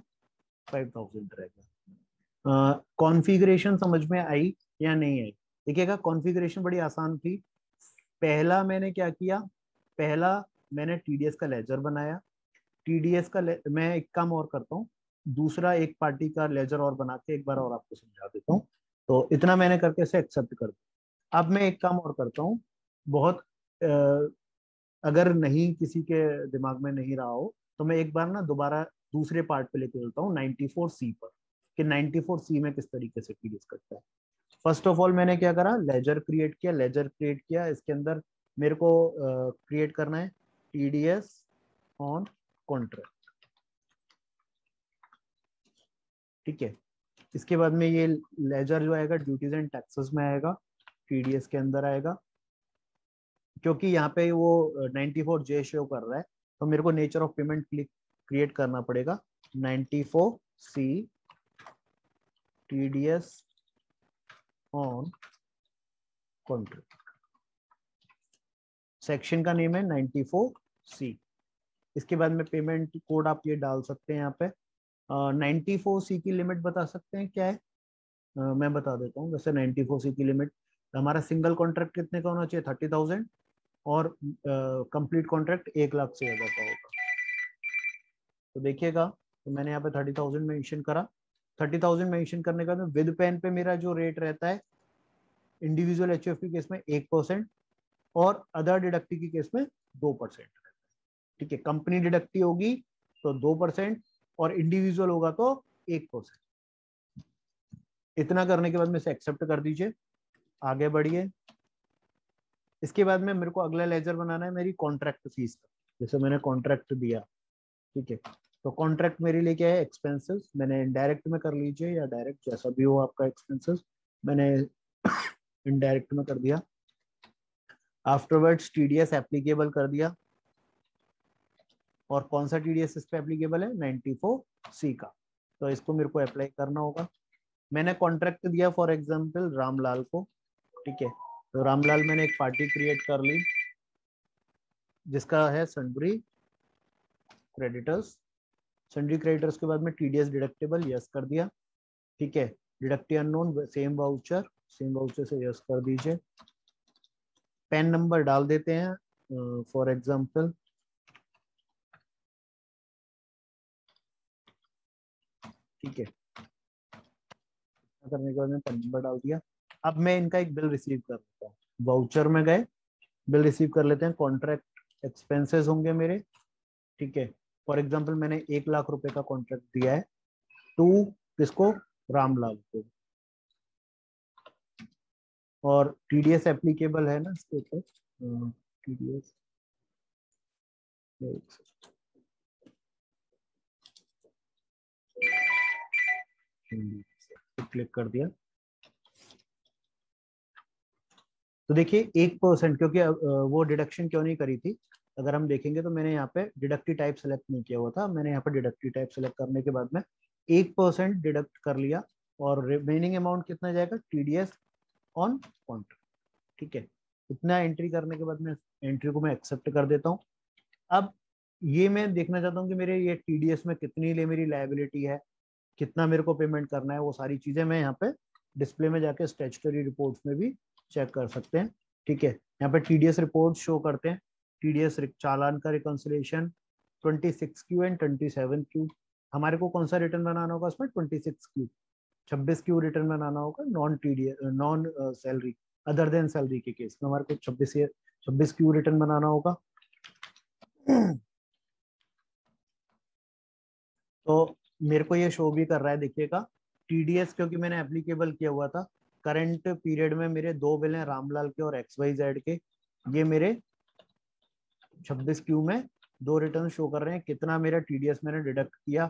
5,000 रह गया। कॉन्फ़िगरेशन समझ में आई या नहीं आई? देखिएगा, कॉन्फ़िगरेशन बड़ी आसान थी। पहला मैंने क्या किया, पहला मैंने टीडीएस का लेजर बनाया। टीडीएस का मैं एक काम और करता हूँ, दूसरा एक पार्टी का लेजर और बना के एक बार और आपको समझा देता हूँ। तो इतना मैंने करके इसे एक्सेप्ट कर दिया। अब मैं एक काम और करता हूँ, बहुत अगर नहीं किसी के दिमाग में नहीं रहा हो तो मैं एक बार ना दोबारा दूसरे पार्ट पे लेके चलता हूँ 94C पर, कि 94C में किस तरीके से टीडीएस करता है। फर्स्ट ऑफ ऑल मैंने क्या करा, लेजर क्रिएट किया। लेजर क्रिएट किया, इसके अंदर मेरे को क्रिएट करना है टीडीएस ऑन कॉन्ट्रैक्ट। ठीक है, इसके बाद में ये लेजर जो आएगा ड्यूटीज एंड टैक्सेस में आएगा, टीडीएस के अंदर आएगा। क्योंकि यहाँ पे वो 94J शो कर रहा है, तो मेरे को नेचर ऑफ पेमेंट क्रिएट करना पड़ेगा 94C TDS on contract. Section का नेम है 94C। इसके बाद में पेमेंट कोड आप ये डाल सकते हैं यहाँ पे। 94C की लिमिट बता सकते हैं क्या है? मैं बता देता हूँ। वैसे 94C की लिमिट हमारा सिंगल कॉन्ट्रैक्ट कितने का होना चाहिए, 30,000, और कंप्लीट कॉन्ट्रैक्ट 1 लाख से ज़्यादा का होगा। तो देखिएगा, तो मैंने यहाँ पे 30,000 मेंशन करा। 30,000 मेंशन करने के बाद विद पेन पे मेरा जो रेट रहता है इंडिविजुअल एचयूएफ के केस में 1% और अदर डिडक्टी के केस में 2%। ठीक है, कंपनी डिडक्टी होगी तो 2% और इंडिविजुअल होगा तो 1%। इतना करने के बाद में इसे एक्सेप्ट कर दीजिए, आगे बढ़िए। इसके बाद में मेरे को अगला लेजर बनाना है मेरी कॉन्ट्रैक्ट फीस का। जैसे मैंने कॉन्ट्रैक्ट दिया, ठीक है, तो कॉन्ट्रैक्ट मेरे लिए क्या है, एक्सपेंसेस। मैंने इनडायरेक्ट में कर लीजिए या डायरेक्ट, जैसा भी हो आपका एक्सपेंसेस। मैंने इनडायरेक्ट में कर दिया। आफ्टरवर्ड्स टीडीएस एप्लीकेबल कर दिया। और कौन सा टीडीएस इस पे एप्लीकेबल है, 94C का, तो इसको मेरे को अप्लाई करना होगा। मैंने कॉन्ट्रैक्ट दिया फॉर एग्जांपल रामलाल को, ठीक है, तो रामलाल मैंने एक पार्टी क्रिएट कर ली जिसका है सन्ड्री क्रेडिटर्स। सन्ड्री क्रेडिटर्स के बाद में टीडीएस डिडक्टेबल यस कर दिया, ठीक है। डिडक्टी अननोन, सेम वाउचर से यस कर दीजिए। पैन नंबर डाल देते हैं फॉर एग्जांपल, ठीक है, करने के बाद में पैन नंबर डाल दिया। अब मैं इनका एक बिल रिसीव कर लेता हूँ। वाउचर में गए, बिल रिसीव कर लेते हैं। कॉन्ट्रैक्ट एक्सपेंसेस होंगे मेरे, ठीक है। फॉर एग्जांपल मैंने 1 लाख रुपए का कॉन्ट्रैक्ट दिया है टू किसको, रामलाल को, और टीडीएस एप्लीकेबल है ना इसके ऊपर, टीडीएस क्लिक कर दिया। तो देखिए 1%, क्योंकि वो डिडक्शन क्यों नहीं करी थी, अगर हम देखेंगे तो मैंने यहाँ पे डिडक्टिव टाइप सेलेक्ट नहीं किया हुआ था। मैंने यहाँ पे डिडक्टिव टाइप सेलेक्ट करने के बाद में 1% डिडक्ट कर लिया और रिमेनिंग अमाउंट कितना जाएगा, टीडीएस ऑन कॉन्ट्रैक्ट, ठीक है। इतना एंट्री करने के बाद में एंट्री को मैं एक्सेप्ट कर देता हूँ। अब ये मैं देखना चाहता हूँ कि मेरे ये टीडीएस में कितनी ले मेरी लायबिलिटी है, कितना मेरे को पेमेंट करना है, वो सारी चीजें मैं यहाँ पे डिस्प्ले में जाके स्टैट्यूटरी रिपोर्ट्स में भी चेक कर सकते हैं, ठीक है। यहाँ पे टीडीएस रिपोर्ट शो करते हैं। टीडीएस चालान का रिकंसिलिएशन 26Q एंड 27Q। हमारे को कौन सा रिटर्न बनाना होगा उसमें, 26Q, 26Q रिटर्न बनाना होगा non TDS, non salary, other than salary के केस में हमारे को 26Q रिटर्न बनाना होगा। तो मेरे को ये शो भी कर रहा है, देखिएगा टीडीएस, क्योंकि मैंने एप्लीकेबल किया हुआ था। करंट पीरियड में मेरे 2 बिल हैं, रामलाल के और XYZ के। ये मेरे 26Q में 2 रिटर्न शो कर रहे हैं। कितना मेरा टीडीएस मैंने डिडक्ट किया,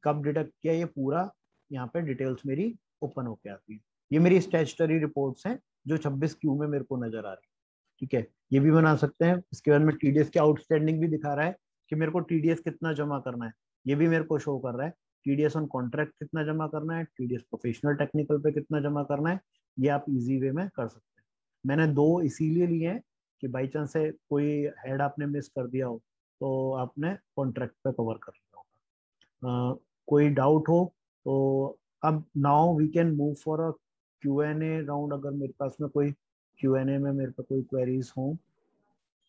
कब डिडक्ट किया, ये पूरा यहाँ पे डिटेल्स मेरी ओपन होके आती है। ये मेरी स्टैट्यूटरी रिपोर्ट्स हैं जो 26Q में मेरे को नजर आ रही है, ठीक है। ये भी बना सकते हैं। इसके बाद में टीडीएस की आउटस्टैंडिंग भी दिखा रहा है कि मेरे को टीडीएस कितना जमा करना है, ये भी मेरे को शो कर रहा है। टीडीएस ऑन कॉन्ट्रैक्ट कितना जमा करना है, टीडीएस प्रोफेशनल टेक्निकल पे कितना जमा करना है, ये आप इजी वे में कर सकते हैं। मैंने 2 इसीलिए लिए हैं कि बाई चांस से कोई हेड आपने मिस कर दिया हो तो आपने कॉन्ट्रैक्ट पे कवर कर लिया होगा। कोई डाउट हो तो अब now we can move for a Q&A round. अगर मेरे पास में कोई Q&A में मेरे पे कोई क्वेरीज हो,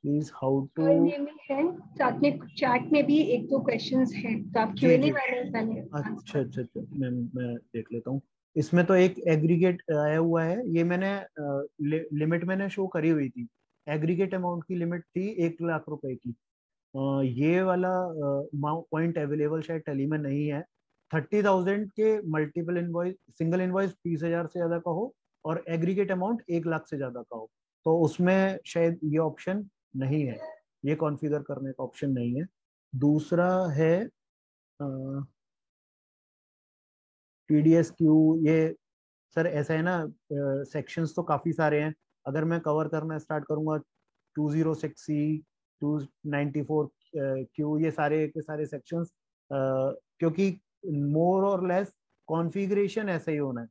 प्लीज हाउ टू। Q&A में है, साथ में चैट में भी 1-2 क्वेश्चंस हैं, तो आप जी Q&A जी, वाले अच्छा आंसर। अच्छा अच्छा, मैं देख लेता हूँ। इसमें तो एक एग्रीगेट आया हुआ है, ये मैंने लिमिट मैंने शो करी हुई थी। एग्रीगेट अमाउंट की लिमिट थी 1 लाख रुपए की। ये वाला पॉइंट अवेलेबल शायद टैली में नहीं है। 30,000 के मल्टीपल इनवॉइस, सिंगल इनवॉइस 20,000 से ज्यादा का हो और एग्रीगेट अमाउंट 1 लाख से ज्यादा का हो, तो उसमें शायद ये ऑप्शन नहीं है, ये कॉन्फ़िगर करने का ऑप्शन नहीं है। दूसरा है TDS Q। ये सर ऐसा है ना, सेक्शंस तो काफी सारे हैं। अगर मैं कवर करना स्टार्ट करूंगा 206C, 294Q, ये सारे के सारे सेक्शंस, क्योंकि मोर और लेस कॉन्फ़िगरेशन ऐसे ही होना है।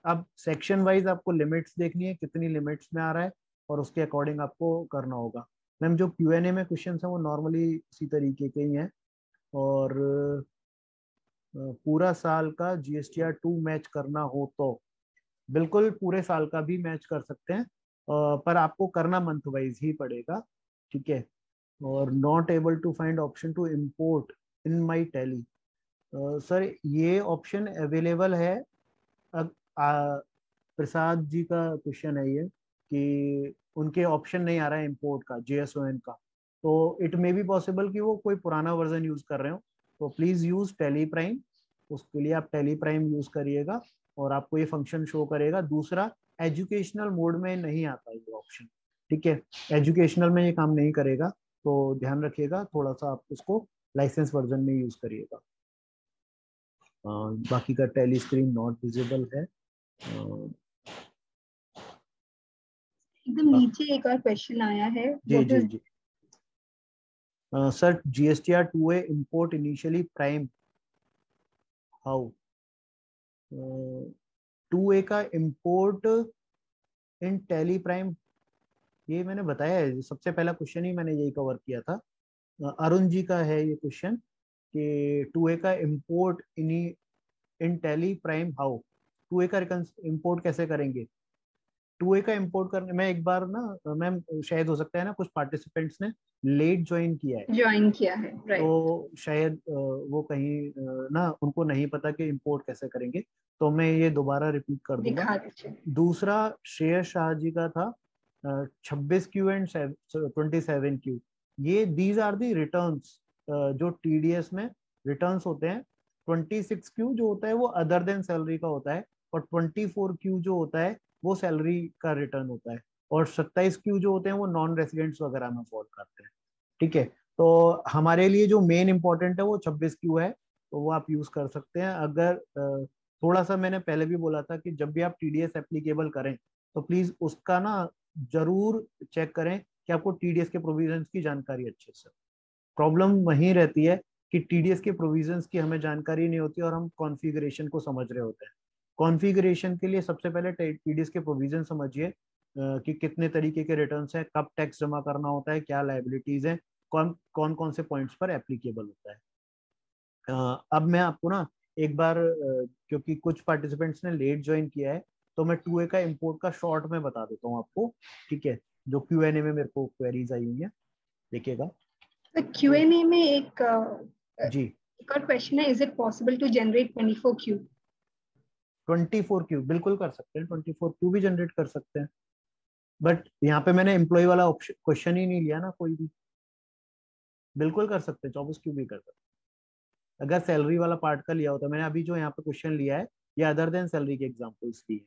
अब सेक्शन वाइज आपको लिमिट्स देखनी है, कितनी लिमिट्स में आ रहा है, और उसके अकॉर्डिंग आपको करना होगा। मैम जो Q&A में क्वेश्चन है वो नॉर्मली इसी तरीके के ही हैं। और पूरा साल का GSTR 2 मैच करना हो तो बिल्कुल पूरे साल का भी मैच कर सकते हैं, पर आपको करना मंथ वाइज ही पड़ेगा, ठीक है। और not able to find option to import in my Tally. Sir ये ऑप्शन अवेलेबल है। प्रसाद जी का क्वेश्चन है ये कि उनके ऑप्शन नहीं आ रहा है इंपोर्ट का, JSON का। तो इट मे बी पॉसिबल कि वो कोई पुराना वर्जन यूज कर रहे हो। तो प्लीज यूज टेली प्राइम, उसके लिए आप टेली प्राइम यूज करिएगा और आपको ये फंक्शन शो करेगा। दूसरा, एजुकेशनल मोड में नहीं आता ये ऑप्शन, ठीक है, एजुकेशनल में ये काम नहीं करेगा, तो ध्यान रखिएगा, थोड़ा सा आप उसको लाइसेंस वर्जन में यूज करिएगा। बाकी का टेली स्क्रीन नॉट विजिबल है। एकदम नीचे एक और क्वेश्चन आया है, जी व्हाट जी इज जी। Sir GSTR 2A import initially prime how? 2A का import in tally prime, ये मैंने बताया है, सबसे पहला क्वेश्चन ही मैंने यही कवर किया था। अरुण जी का है ये क्वेश्चन कि 2A का import in tally prime how? 2A का import कैसे करेंगे? 2A का इंपोर्ट करने में एक बार ना मैम, शायद हो सकता है ना कुछ पार्टिसिपेंट्स ने लेट ज्वाइन किया है, ज्वाइन किया है, राइट? तो शायद वो कहीं ना उनको नहीं पता कि इंपोर्ट कैसे करेंगे, तो मैं ये दोबारा रिपीट कर दूंगा। दिखा दीजिए। दूसरा श्रेयस शाह जी का था 26Q एंड 27Q। ये दीज आर दी रिटर्न्स जो TDS में रिटर्न्स होते हैं। 26Q जो होता है वो अदर देन सैलरी का होता है, और 24Q जो होता है वो सैलरी का रिटर्न होता है, और 27Q जो होते हैं वो नॉन रेसिडेंट्स वगैरह में फॉल करते हैं, ठीक है। तो हमारे लिए जो मेन इंपॉर्टेंट है वो 26Q है, तो वो आप यूज कर सकते हैं। अगर थोड़ा सा मैंने पहले भी बोला था कि जब भी आप TDS एप्लीकेबल करें तो प्लीज उसका ना जरूर चेक करें कि आपको TDS के प्रोविजंस की जानकारी अच्छे से। प्रॉब्लम वहीं रहती है कि TDS के प्रोविजंस की हमें जानकारी नहीं होती और हम कॉन्फ़िगरेशन को समझ रहे होते हैं। कॉन्फ़िगरेशन के लिए सबसे पहले TDS के प्रोविजन समझिए कि कितने तरीके के रिटर्न्स हैं, कब टैक्स जमा करना होता है, क्या लायबिलिटीज हैं, कौन कौन कौन से पॉइंट्स पर एप्लीकेबल होता है। अब मैं आपको ना एक बार क्योंकि कुछ पार्टिसिपेंट्स ने लेट ज्वाइन किया है, तो मैं 2A का इंपोर्ट का शॉर्ट में बता देता हूँ आपको, ठीक है, जो Q&A में मेरे को क्वेरीज आई हुई है, देखिएगा। तो Q&A में जी, एक और क्वेश्चन है, is it possible to generate 24Q? 24Q बिल्कुल कर सकते हैं, 24Q भी जनरेट कर सकते हैं, बट यहाँ पे मैंने एम्प्लॉय वाला ऑप्शन क्वेश्चन ही नहीं लिया ना कोई भी। बिल्कुल कर सकते हैं, 24Q भी कर सकते हैं। अगर सैलरी वाला पार्ट का लिया होता, मैंने अभी जो यहाँ पे क्वेश्चन लिया है ये अदर देन सैलरी के एग्जाम्पल्स की है।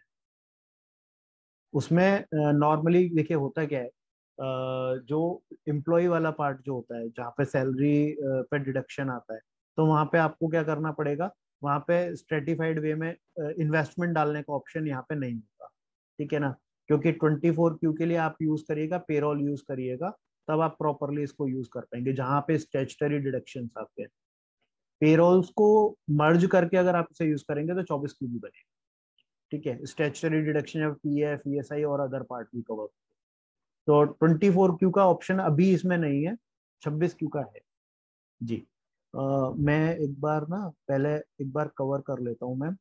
उसमें नॉर्मली देखिए होता क्या है, जो एम्प्लॉय वाला पार्ट जो होता है जहाँ पे सैलरी पे डिडक्शन आता है, तो वहाँ पे आपको क्या करना पड़ेगा, वहाँ पे स्ट्रेटिफाइड वे में इन्वेस्टमेंट डालने का ऑप्शन यहाँ पे नहीं होता, ठीक है ना, क्योंकि 24Q के लिए आप यूज करिएगा, पेरोल यूज करिएगा, तब आप प्रॉपरली इसको यूज कर पाएंगे जहाँ पे स्टैट्यूटरी डिडक्शन आते हैं। पेरोल्स को मर्ज करके अगर आप इसे यूज करेंगे तो 24Q भी बनेगा, ठीक है, statutory deduction of PF ESI और अदर पार्ट भी कवर। तो 24Q का ऑप्शन अभी इसमें नहीं है, 26Q का है जी। मैं एक बार ना पहले एक बार कवर कर लेता हूँ मैम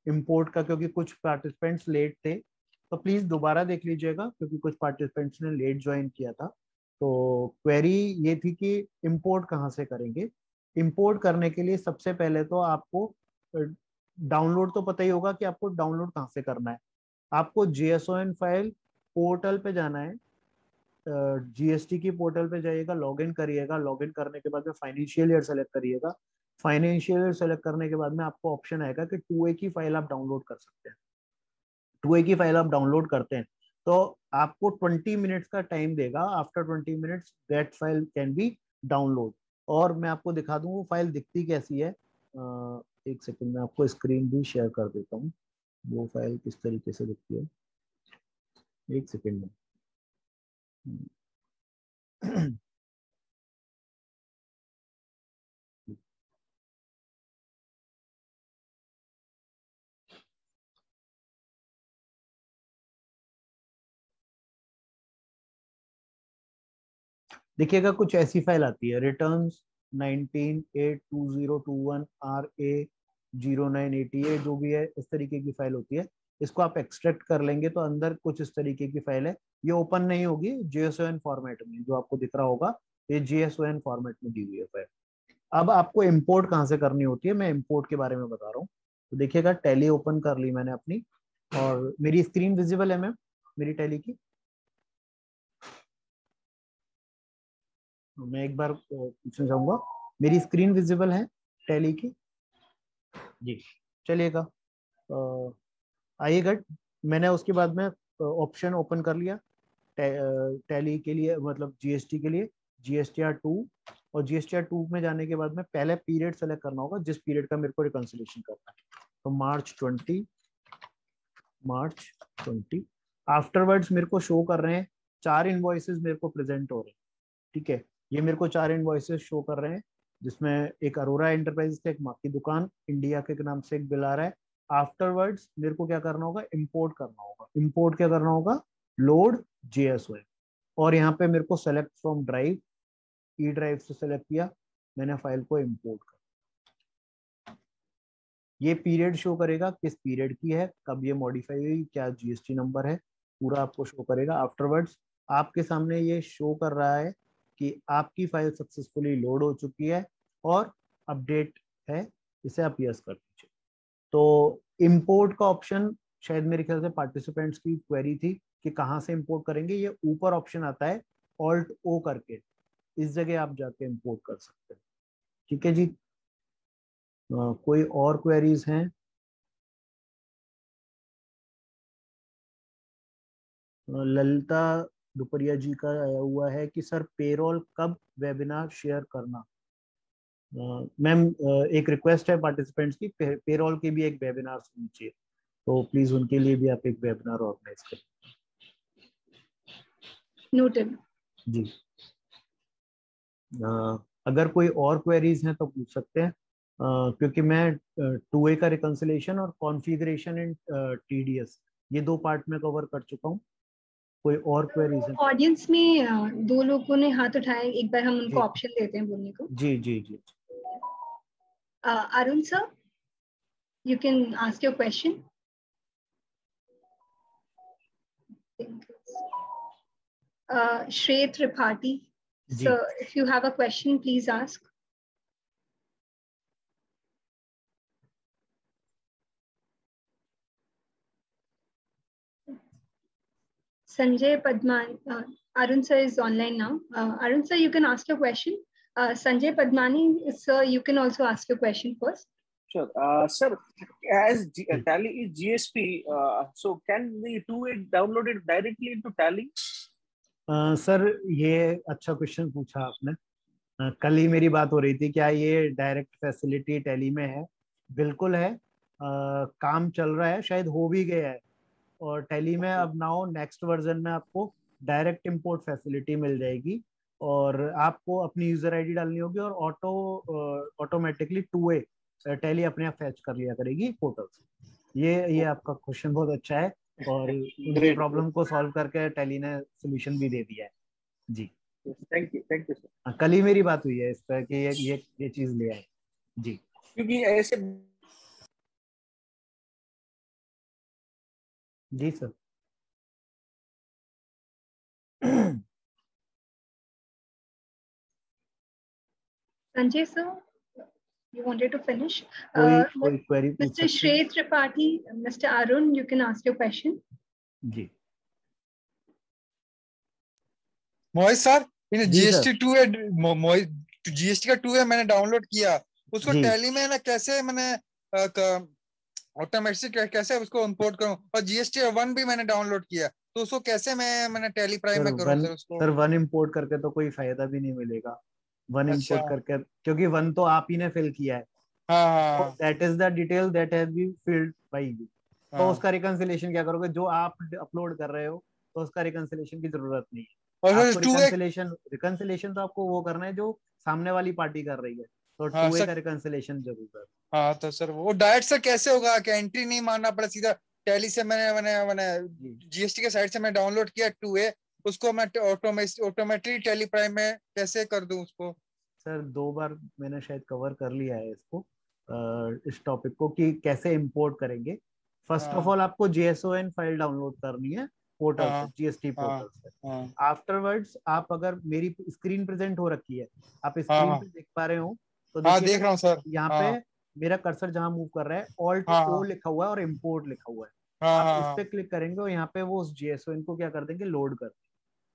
इंपोर्ट का, क्योंकि कुछ पार्टिसिपेंट्स लेट थे, तो प्लीज दोबारा देख लीजिएगा क्योंकि कुछ पार्टिसिपेंट्स ने लेट ज्वाइन किया था। तो क्वेरी ये थी कि इंपोर्ट कहाँ से करेंगे। इंपोर्ट करने के लिए सबसे पहले तो आपको डाउनलोड तो पता ही होगा कि आपको डाउनलोड कहाँ से करना है। आपको JSON फाइल पोर्टल पे जाना है, GST की पोर्टल पे जाइएगा, लॉगिन करिएगा, लॉगिन करने के बाद में फाइनेंशियल ईयर सेलेक्ट करिएगा। फाइनेंशियल ईयर सेलेक्ट करने के बाद में आपको ऑप्शन आएगा कि 2A की फाइल आप डाउनलोड कर सकते हैं। 2A की फाइल आप डाउनलोड करते हैं तो आपको 20 मिनट्स का टाइम देगा, after 20 minutes that file can be download. और मैं आपको दिखा दूं वो फाइल दिखती कैसी है। एक सेकंड में आपको स्क्रीन भी शेयर कर देता हूँ, वो फाइल किस तरीके से दिखती है, एक सेकंड में। देखिएगा कुछ ऐसी फाइल आती है, रिटर्न्स 19/82021RA0980, ये जो भी है इस तरीके की फाइल होती है। इसको आप एक्सट्रैक्ट कर लेंगे तो अंदर कुछ इस तरीके की फाइल है, ये ओपन नहीं होगी, JSON फॉर्मेट में जो आपको दिख रहा होगा, ये JSON फॉर्मेट में दी हुई है फाइल। अब आपको इंपोर्ट कहाँ से करनी होती है, मैं इंपोर्ट के बारे में बता रहा हूँ। तो देखिएगा, टैली ओपन कर ली मैंने अपनी, और मेरी स्क्रीन विजिबल है मैम मेरी टैली की। मैं एक बार पूछना चाहूंगा, मेरी स्क्रीन विजिबल है टैली की? जी, चलिएगा। आइएगा, मैंने उसके बाद में ऑप्शन ओपन कर लिया टैली के लिए, मतलब जीएसटी के लिए, GSTR2। और GSTR2 में जाने के बाद में पहले पीरियड सेलेक्ट करना होगा जिस पीरियड का मेरे को रिकंसिलिएशन करना है। तो मार्च 20। आफ्टरवर्ड्स मेरे को शो कर रहे हैं 4 इनवॉइसेस मेरे को प्रेजेंट हो रहे हैं। ठीक है, ये मेरे को 4 इनवॉइसेस शो कर रहे हैं, जिसमें एक अरोरा एंटरप्राइज का, एक माँ की दुकान इंडिया के नाम से एक बिल आ रहा है। आफ्टरवर्ड्स मेरे को क्या करना होगा, इंपोर्ट करना होगा। इंपोर्ट क्या करना होगा, लोड JSON। और यहाँ पे मेरे को select from drive, E drive से सेलेक्ट किया मैंने, फाइल को इंपोर्ट कर। ये पीरियड शो करेगा किस पीरियड की है, कब ये मॉडिफाई हुई, क्या GST नंबर है, पूरा आपको शो करेगा। आफ्टरवर्ड्स आपके सामने ये शो कर रहा है कि आपकी फाइल सक्सेसफुली लोड हो चुकी है और अपडेट है, इसे आप यस कर दीजिए। तो इंपोर्ट का ऑप्शन शायद मेरे ख्याल से पार्टिसिपेंट्स की क्वेरी थी कि कहाँ से इंपोर्ट करेंगे। ये ऊपर ऑप्शन आता है Alt O करके, इस जगह आप जाके इंपोर्ट कर सकते हैं। ठीक है जी। कोई और क्वेरीज हैं? ललिता दुपरिया जी का आया हुआ है कि सर पेरोल कब वेबिनार शेयर करना। मैम, एक रिक्वेस्ट है पार्टिसिपेंट्स की, पेरोल के भी एक वेबिनार होनी चाहिए, तो प्लीज उनके लिए भी आप एक वेबिनार ऑर्गेनाइज करें। नोटेड जी। अगर कोई और क्वेरीज हैं तो पूछ सकते हैं, क्योंकि मैं 2A का रिकंसिलेशन और कॉन्फ़िगरेशन इन TDS ये 2 पार्ट में कवर कर चुका हूँ। कोई और क्वेरीज है? ऑडियंस में 2 लोगों ने हाथ उठाए, एक बार हम उनको जी ऑप्शन देते हैं बोलने को। जी जी जी। Arun sir, you can ask your question. Shreya Tripathi, जी sir, if you have a question, please ask. Sanjay Padmani, Arun sir is online now. Arun sir, you can ask your question. Sanjay Padmani, sir, you can also ask your question first. Sure. Sir, as Tally is GSP, so can the 2A download it directly into Tally? Sir, ये अच्छा question पूछा आपने। कल ही मेरी बात हो रही थी, क्या ये डायरेक्ट फैसिलिटी टैली में है? बिल्कुल है। काम चल रहा है, शायद हो भी गया है। और टैली में अब नाउ नेक्स्ट वर्जन में आपको डायरेक्ट इंपोर्ट फैसिलिटी मिल जाएगी, और आपको अपनी यूजर आईडी डालनी होगी, और ऑटोमेटिकली 2A टैली अपने आप फैच कर लिया करेगी पोर्टल से। ये आपका क्वेश्चन बहुत अच्छा है, और उनकी प्रॉब्लम को सॉल्व करके टैली ने सोल्यूशन भी दे दिया है जी। Thank you sir. कल ही मेरी बात हुई है इस पर कि ये चीज ले आए जी। क्योंकि ऐसे जी sir. Sanjay sir, you wanted to finish? कोई क्वेरी पूछ Mr. सकते हैं? Shreya Tripathi, Mr. Arun, you can ask your question. जी मोहित सर, इन जी सर। GST का 2 है, मैंने डाउनलोड किया उसको जी टैली में ना, कैसे मैंने ऑटोमेटिक कैसे उसको इंपोर्ट करूं, और GST1 भी मैंने डाउनलोड किया, तो उसको कैसे मैंने टैली प्राइम में करूं सर उसको? सर, वन इंपोर्ट करके तो कोई फायदा भी नहीं मिलेगा। वन अच्छा, इंपोर्ट करके, क्योंकि वन तो आप ही ने फिल किया है, हाँ तो हाँ that is the detail that has been filled by you. तो हाँ। उसका रिकंसिलेशन क्या करोगे, जो आप अपलोड कर रहे हो, तो उसका रिकंसिलेशन की जरूरत नहीं है और आपको। सर 2 रिकंसिलेशन तो आपको वो करना है जो सामने वाली पार्टी कर रही है, तो हाँ 2A सर, का रिकंसिलेशन जरूर कर। हाँ तो सर वो डायरेक्ट सर कैसे होगा, क्या एंट्री नहीं मारना पड़ा, सीधा टैली से मैंने मैंने मैंने GST के साइड से मैं डाउनलोड किया 2A, उसको मैं ऑटोमेटिक टैली प्राइम में कैसे कर दूं उसको? सर, 2 बार मैंने शायद कवर कर लिया है इसको, इस टॉपिक को कि कैसे इंपोर्ट करेंगे। फर्स्ट ऑफ हाँ ऑल आपको JSON फाइल डाउनलोड करनी है पोर्टल से, हाँ GST हाँ पोर्टल से। हाँ आफ्टरवर्ड्स आप, अगर मेरी स्क्रीन प्रेजेंट हो रखी है, आप हाँ स्क्रीन हाँ पे देख पा रहे हो तो हाँ देखिए देख रहा हूँ सर। यहाँ पे हाँ मेरा कर्सर जहाँ मूव कर रहा है ऑल्ट हाँ ओ हाँ लिखा हुआ है और इम्पोर्ट लिखा हुआ है। हाँ आप हाँ इस पे हाँ। क्लिक करेंगे और यहाँ पे वो उस जीएसओ इनको क्या कर देंगे, लोड कर।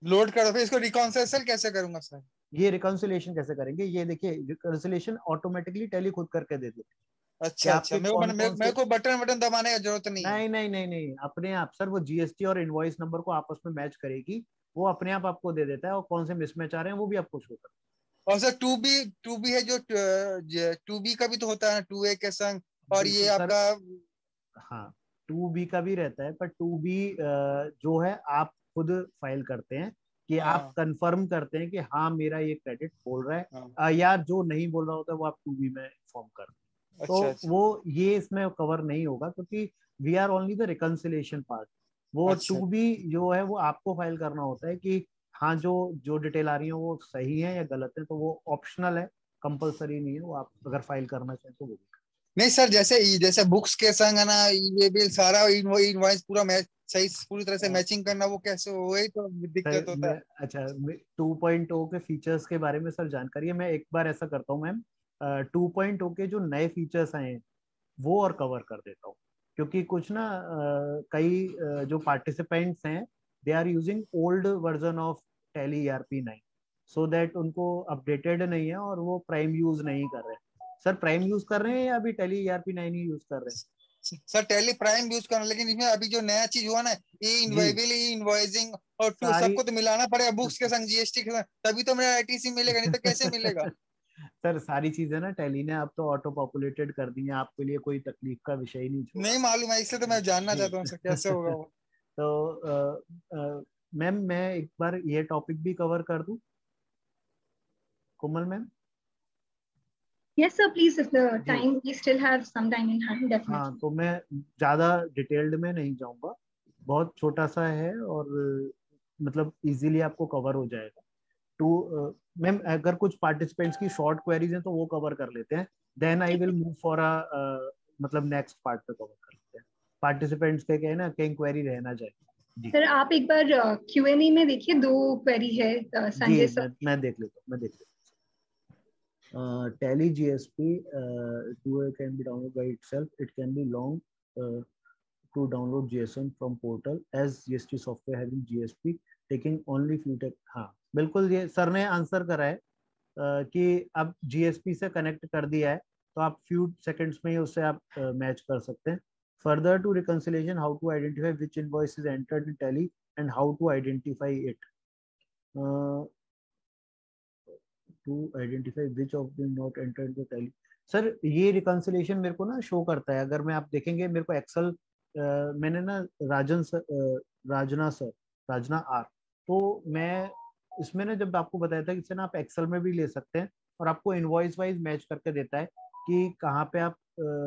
लोड कर दो, फिर इसको रिकॉन्सिलेशन कैसे करूंगा सर? ये रिकॉन्सिलेशन कैसे करेंगे, ये देखिए रिकॉन्सिलेशन ऑटोमेटिकली टैली खुद करके दे देती है कि अच्छा अच्छा, आपके कौन कौन मेरे से। को बटन बटन दबाने की जरूरत नहीं है? नहीं नहीं नहीं नहीं, अपने आप सर वो जीएसटी और इनवॉइस नंबर को आपस में मैच करेगी, वो अपने आप आपको दे देता है, और कौन से मिसमैच आ रहे हैं वो भी आपको शो करता और सर टू बी है जो टू बी का भी तो होता है ना, टू ए के संग, है। और ये बिल्कुल सर, आपका। हाँ 2B का भी रहता है, पर 2B जो है आप खुद फाइल करते हैं कि आप हाँ कंफर्म करते हैं कि हाँ मेरा ये क्रेडिट बोल रहा है, हाँ। या जो नहीं बोल रहा होता है वो आप 2B में इन्फॉर्म कर। अच्छा तो अच्छा वो ये इसमें कवर नहीं होगा क्योंकि we are only the reconciliation part. वो अच्छा। 2B जो है वो आपको फाइल करना होता है कि हाँ जो जो डिटेल आ रही है वो सही है या गलत है, तो वो ऑप्शनल है, कंपलसरी नहीं है, वो आप अगर फाइल करना चाहें तो वो भी। नहीं सर, जैसे जैसे बुक्स के संग है ना, ये बिल सारा इनवॉइस पूरा मैच सही पूरी तरह से मैचिंग करना, वो कैसे, वही तो दिक्कत होता है। अच्छा 2.0 के फीचर्स के बारे में सर जानकारी है, मैं एक बार ऐसा करता हूँ मैम, 2.0 के जो नए फीचर्स आए हैं वो और कवर कर देता हूँ, क्योंकि कुछ ना कई जो पार्टिसिपेंट्स हैं they are using old version of Tally ERP 9, so that उनको अपडेटेड नहीं है और वो प्राइम यूज नहीं कर रहे हैं। सर प्राइम यूज कर रहे हैं या अभी टैली ERP 9 ही यूज कर रहे हैं? सर टैली प्राइम यूज करना, लेकिन इसमें अभी जो नया चीज हुआ ना, ई जी इनवाइबल, ई इनवॉइसिंग और टू, सारी सबको तो मिलाना पड़ेगा, बुक्स के संग जीएसटी के संग, तभी तो मेरा आईटीसी मिलेगा, नहीं तो कैसे मिलेगा? सर सारी चीजें ना टैली ने अब तो ऑटो पॉपुलेटेड कर दी हैं, आपके लिए कोई तकलीफ का विषय ही नहीं छोड़ा। नहीं मालूम है, इसलिए तो मैं जानना जी चाहता हूँ सर कैसे होगा वो। तो मैम मैं एक बार ये टॉपिक भी कवर कर दूं, Komal ma'am? Yes, sir, please, if the जी time, we still have some time in hand, हाँ, definitely. तो मैं ज़्यादा डिटेल्ड में नहीं जाऊंगा, बहुत छोटा सा है और मतलब इजीली आपको कवर हो जाएगा। मैम अगर कुछ पार्टिसिपेंट्स की शॉर्ट क्वेरीज हैं तो वो कवर कर लेते हैं, then I will move for a मतलब नेक्स्ट पार्ट पे कवर कर लेते हैं। पार्टिसिपेंट्स के क्या है ना, कहीं क्वेरी रह ना जाए। जी सर आप एक बार Q&A में देखिए, 2 क्वेरी है जी संजय सर। मैं देख लेता हूँ, मैं देख लेता हूँ। Tally GSP 2A can be downloaded by itself. It can be long to download JSON from portal as GST software having GSP taking only few tech। हाँ बिल्कुल, ये सर ने आंसर करा है कि अब GSP से कनेक्ट कर दिया है तो आप फ्यू सेकंड्स में ही उससे आप मैच कर सकते हैं। Further to reconciliation, how to identify which invoice is entered in Tally and how to identify it, to identify which of them not entered the Tally. Sir ये रिकंसिलेशन मेरे को ना शो करता है, अगर मैं आप देखेंगे मेरे को एक्सेल मैंने ना राजना सर, राजना आर, तो मैं इसमें ना जब आपको बताया था कि इससे ना आप एक्सेल में भी ले सकते हैं और आपको इनवॉइस वाइज मैच करके देता है कि कहाँ पे आप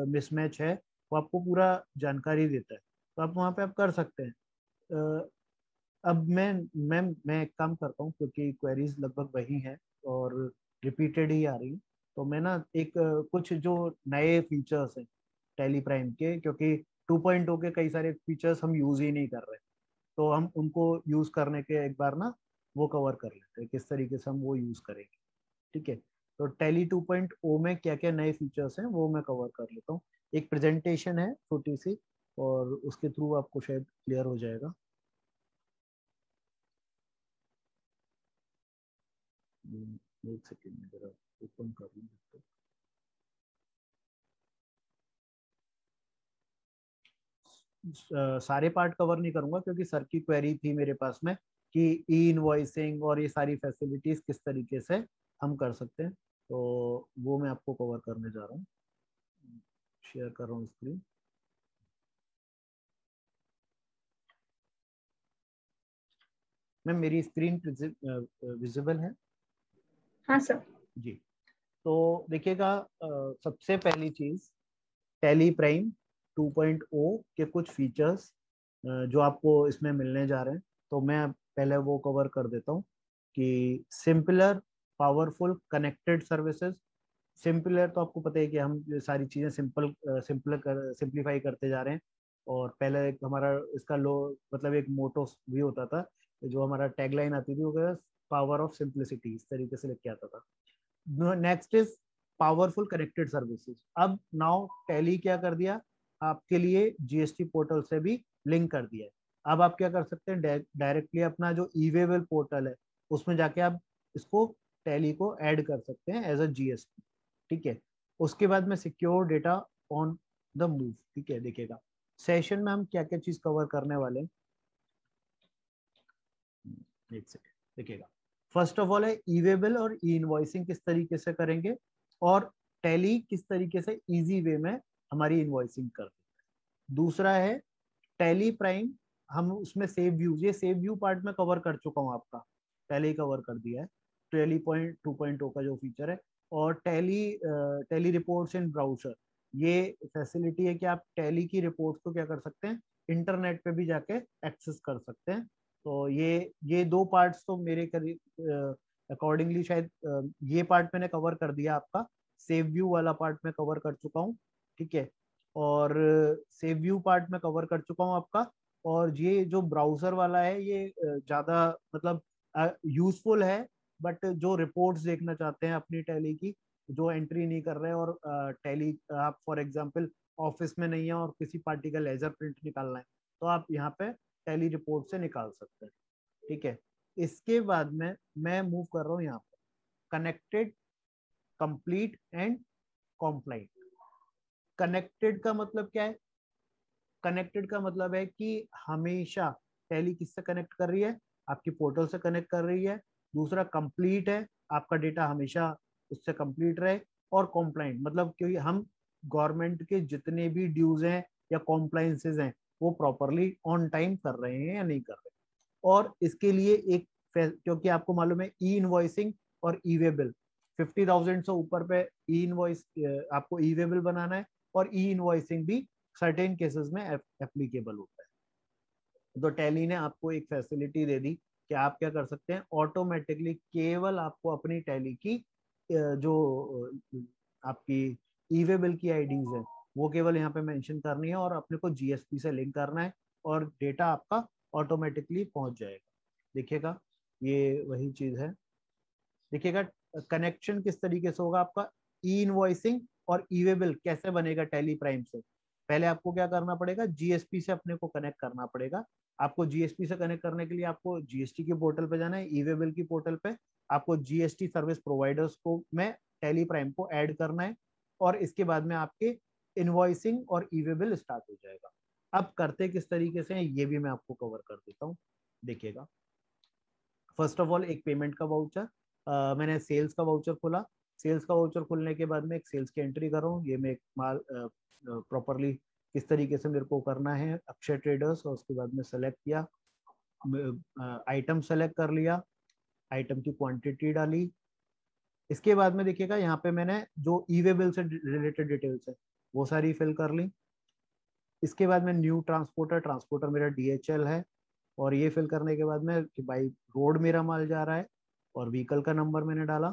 मिसमैच है, वो आपको पूरा जानकारी देता है, तो आप वहाँ पे आप कर सकते हैं। अब मैं एक काम करता हूँ क्योंकि क्वेरीज लगभग वही हैं और रिपीटेड ही आ रही हैं, तो मैं ना एक कुछ जो नए फीचर्स हैं टैली प्राइम के, क्योंकि 2.0 के कई सारे फीचर्स हम यूज ही नहीं कर रहे, तो हम उनको यूज करने के एक बार ना वो कवर कर लेते हैं किस तरीके से हम वो यूज करेंगे। ठीक है, तो टैली 2.0 में क्या क्या नए फीचर्स हैं वो मैं कवर कर लेता हूँ। एक प्रेजेंटेशन है छोटी सी और उसके थ्रू आपको शायद क्लियर हो जाएगा। एक सेकेंड में जरा ओपन कर लूँ तो। सारे पार्ट कवर नहीं करूंगा क्योंकि सर की क्वेरी थी मेरे पास में कि ई इनवॉइसिंग और ये सारी फैसिलिटीज किस तरीके से हम कर सकते हैं, तो वो मैं आपको कवर करने जा रहा हूँ। शेयर कर रहा हूँ स्क्रीन। मैम मेरी स्क्रीन विजिबल है? हाँ सर। जी, तो देखिएगा सबसे पहली चीज टैली प्राइम 2.0 के कुछ फीचर्स जो आपको इसमें मिलने जा रहे हैं, तो मैं पहले वो कवर कर देता हूँ कि simpler powerful connected services. Simpler तो आपको पता है कि हम ये सारी चीज़ें सिंप्लीफाई करते जा रहे हैं, और पहले एक हमारा इसका लो मतलब एक मोटो भी होता था, जो हमारा टैगलाइन आती थी वो पावर ऑफ सिंप्लिसिटी, इस तरीके से लिख के आता था। Next is powerful connected services. अब नाउ टैली क्या कर दिया, आपके लिए जीएसटी पोर्टल से भी लिंक कर दिया है। अब आप क्या कर सकते हैं, डायरेक्टली अपना जो ईवेबल पोर्टल है उसमें जाके आप इसको टैली को ऐड कर सकते हैं एज अ जीएसटी। ठीक है, उसके बाद में secure data on the move. ठीक है, देखिएगा सेशन में हम क्या क्या चीज कवर करने वाले हैं, एक सेकेंड देखिएगा। फर्स्ट ऑफ ऑल है ईवेबल और ई इनवॉइसिंग किस तरीके से करेंगे, और टैली किस तरीके से इजी वे में हमारी इनवॉइसिंग कर देता है। दूसरा है टैली प्राइम, हम उसमें सेव व्यूज, ये सेव व्यू पार्ट में कवर कर चुका हूँ, आपका पहले ही कवर कर दिया है, टैली पॉइंट 2.0 का जो फीचर है। और टैली रिपोर्ट्स इन ब्राउजर, ये फैसिलिटी है कि आप टैली की रिपोर्ट्स को क्या कर सकते हैं, इंटरनेट पे भी जाके एक्सेस कर सकते हैं। तो ये दो पार्ट्स तो मेरे अकॉर्डिंगली शायद ये पार्ट मैंने कवर कर दिया, आपका सेव व्यू वाला पार्ट में कवर कर चुका हूँ। ठीक है, और सेव व्यू पार्ट में कवर कर चुका हूँ आपका। और ये जो ब्राउजर वाला है ये ज्यादा मतलब यूजफुल है, बट जो रिपोर्ट्स देखना चाहते हैं अपनी टैली की, जो एंट्री नहीं कर रहे हैं, और टैली आप फॉर एग्जांपल ऑफिस में नहीं है और किसी पार्टी का लेजर प्रिंट निकालना है, तो आप यहाँ पे टैली रिपोर्ट से निकाल सकते हैं। ठीक है, इसके बाद में मैं मूव कर रहा हूँ यहाँ पे connected, complete and compliant. Connected का मतलब क्या है, कनेक्टेड का मतलब है कि हमेशा टैली किससे कनेक्ट कर रही है, आपकी पोर्टल से कनेक्ट कर रही है। दूसरा कंप्लीट है, आपका डेटा हमेशा उससे कंप्लीट रहे। और कॉम्प्लाइंट मतलब क्योंकि हम गवर्नमेंट के जितने भी ड्यूज हैं या कॉम्प्लाइंसेज हैं वो प्रॉपरली ऑन टाइम कर रहे हैं या नहीं कर रहे। और इसके लिए एक, क्योंकि आपको मालूम है ई इनवॉइसिंग और ई वेबल 50,000 से ऊपर पे ई इनवॉइस आपको ई वेबल बनाना है, और ई इनवॉइसिंग भी सर्टेन केसेस में एप्लीकेबल होता है। तो टैली ने आपको एक फैसिलिटी दे दी कि आप क्या कर सकते हैं, ऑटोमेटिकली केवल आपको अपनी टैली की जो आपकी ईवेबल की आईडीज है वो केवल यहाँ पे मेंशन करनी है, और अपने को जीएसपी से लिंक करना है, और डेटा आपका ऑटोमेटिकली पहुंच जाएगा। देखिएगा ये वही चीज है। देखिएगा कनेक्शन किस तरीके से होगा आपका, ई इनवॉइसिंग और ईवेबल कैसे बनेगा टैली प्राइम से। पहले आपको क्या करना पड़ेगा, जीएसपी से अपने को कनेक्ट करना पड़ेगा। आपको जीएसपी से कनेक्ट करने के लिए आपको जीएसटी के पोर्टल पे जाना है, ईवेबल की पोर्टल पे आपको जीएसटी सर्विस प्रोवाइडर्स को में टैली प्राइम को ऐड करना है, और इसके बाद में आपके इनवॉइसिंग और ईवेबल स्टार्ट हो जाएगा। अब करते किस तरीके से ये भी मैं आपको कवर कर देता हूँ। देखिएगा फर्स्ट ऑफ ऑल एक पेमेंट का वाउचर, मैंने सेल्स का वाउचर खोला। सेल्स का वाउचर खोलने के बाद में एक सेल्स की एंट्री कर रहा हूँ। ये मैं एक माल प्रॉपरली किस तरीके से मेरे को करना है, अक्षय ट्रेडर्स, और उसके बाद में सेलेक्ट किया, आइटम सेलेक्ट कर लिया, आइटम की क्वांटिटी डाली। इसके बाद में देखिएगा यहाँ पे मैंने जो ईवेबल से रिलेटेड डिटेल्स है वो सारी फिल कर ली। इसके बाद में न्यू ट्रांसपोर्टर, ट्रांसपोर्टर मेरा डीएचएल है, और ये फिल करने के बाद में कि बाई रोड मेरा माल जा रहा है, और व्हीकल का नंबर मैंने डाला।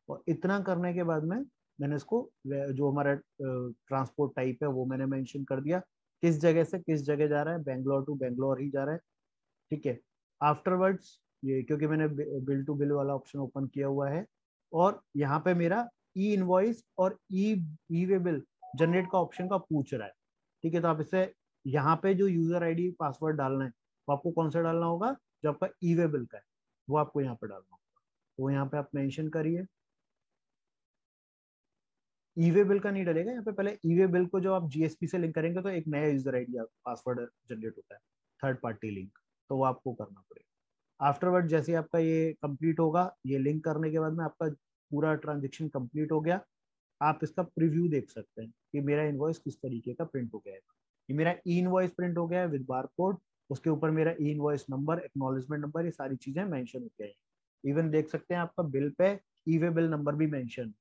और इतना करने के बाद में मैंने इसको जो हमारा ट्रांसपोर्ट टाइप है वो मैंने मेंशन कर दिया, किस जगह से किस जगह जा रहा है, बेंगलोर टू बेंगलोर ही जा रहा है। ठीक है, आफ्टरवर्ड्स ये क्योंकि मैंने बिल टू बिल वाला ऑप्शन ओपन किया हुआ है, और यहाँ पे मेरा ई इनवॉइस और ई वे बिल जनरेट का ऑप्शन का पूछ रहा है। ठीक है, तो आप इसे यहाँ पे जो यूजर आईडी पासवर्ड डालना है वो आपको कौन सा डालना होगा, जो आपका ई वे बिल का है वो आपको यहाँ पे डालना होगा। तो यहाँ पे आप मेंशन करिए। ई वे बिल का नहीं डलेगा यहाँ पे, पहले ई वे बिल को जो आप जीएसपी से लिंक करेंगे तो एक नया यूजर आईडी पासवर्ड जनरेट होता है, थर्ड पार्टी लिंक, तो वो आपको करना पड़ेगा। आफ्टरवर्ड जैसे आपका ये कंप्लीट होगा, ये लिंक करने के बाद में आपका पूरा ट्रांजेक्शन कंप्लीट हो गया। आप इसका प्रीव्यू देख सकते हैं कि मेरा इनवॉइस किस तरीके का प्रिंट हो गया है। ये मेरा ई इनवॉइस प्रिंट हो गया है विद बार कोड, उसके ऊपर मेरा ई इनवॉइस नंबर, एक्नॉलेजमेंट नंबर, ये सारी चीजें मेंशन हो गई है। इवन देख सकते हैं आपका बिल पे ई वे बिल नंबर भी मेंशन।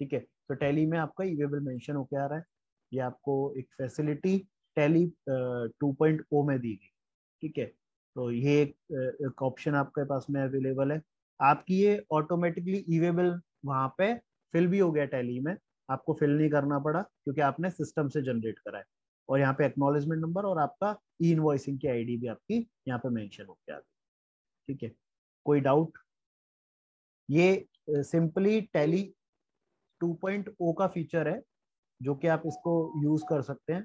ठीक है, तो टैली में आपका ई वे बिल मेंशन होकर आ रहा है। ये आपको एक फैसिलिटी टैली 2.0 में दी गई। ठीक है, तो ये एक ऑप्शन आपके पास में अवेलेबल है। आपकी ये ऑटोमेटिकली ई वे बिल वहां पे फिल भी हो गया टैली में, आपको फिल नहीं करना पड़ा क्योंकि आपने सिस्टम से जनरेट करा है। और यहाँ पे एक्नॉलेजमेंट नंबर और आपका ई इनवॉइसिंग की आईडी भी आपकी यहाँ पे मेंशन होकर आ गई। ठीक है, कोई डाउट? ये सिंपली टैली 2.0 का फीचर है जो कि आप इसको यूज कर सकते हैं।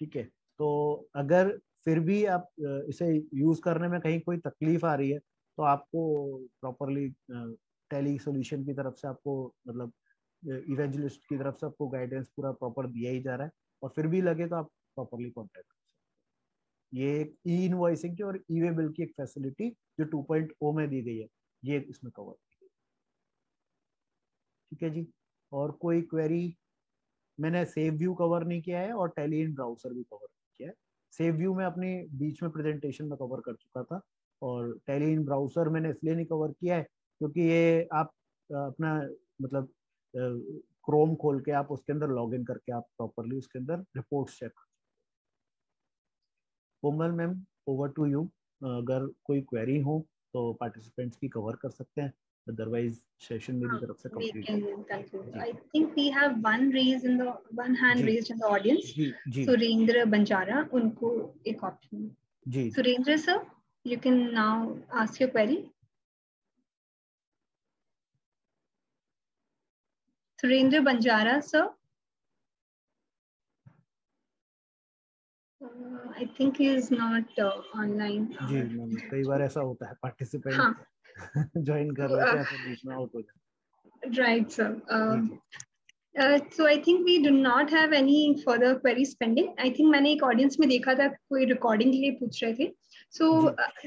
ठीक है, तो अगर फिर भी आप इसे यूज करने में कहीं कोई तकलीफ आ रही है तो आपको प्रॉपरली टैली सॉल्यूशन की तरफ से आपको मतलब इवेंजलिस्ट की तरफ से आपको गाइडेंस पूरा प्रॉपर दिया ही जा रहा है, और फिर भी लगे तो आप प्रॉपरली कॉन्टेक्ट कर सकते हैं। ये एक ई इनवॉइसिंग की और ई वे बिल की एक फैसिलिटी जो 2.0 में दी गई है, ये इसमें कवर की गई। ठीक है जी, और कोई क्वेरी? मैंने सेव व्यू कवर नहीं किया है और टैली इन ब्राउजर भी कवर नहीं किया है। सेव व्यू में अपनी बीच में प्रेजेंटेशन में कवर कर चुका था, और टैली इन ब्राउजर मैंने इसलिए नहीं कवर किया है क्योंकि ये आप अपना मतलब क्रोम खोल के आप उसके अंदर लॉग इन करके आप प्रॉपरली उसके अंदर reports check. Komal ma'am, over to you. अगर कोई क्वेरी हो तो पार्टिसिपेंट्स की कवर कर सकते हैं, अदरवाइज सेशन मेरी तरफ से We कंप्लीट can conclude. जी। I think we have one hand जी raised in the audience. जी जी Surendra Banjara, उनको एक option. जी Surendra sir, you can now ask your query. Surendra Banjara sir. I think he is not online. जी ma'am, कई बार ऐसा होता है पार्टिसिपेंट हाँ, ज्वाइन कर लेते हैं फिर बीच में आउट हो जाते right sir. हैं। जी So I think we do not have any further queries pending. I think मैंने एक audience में देखा था कोई recording के लिए पूछ रहे थे. So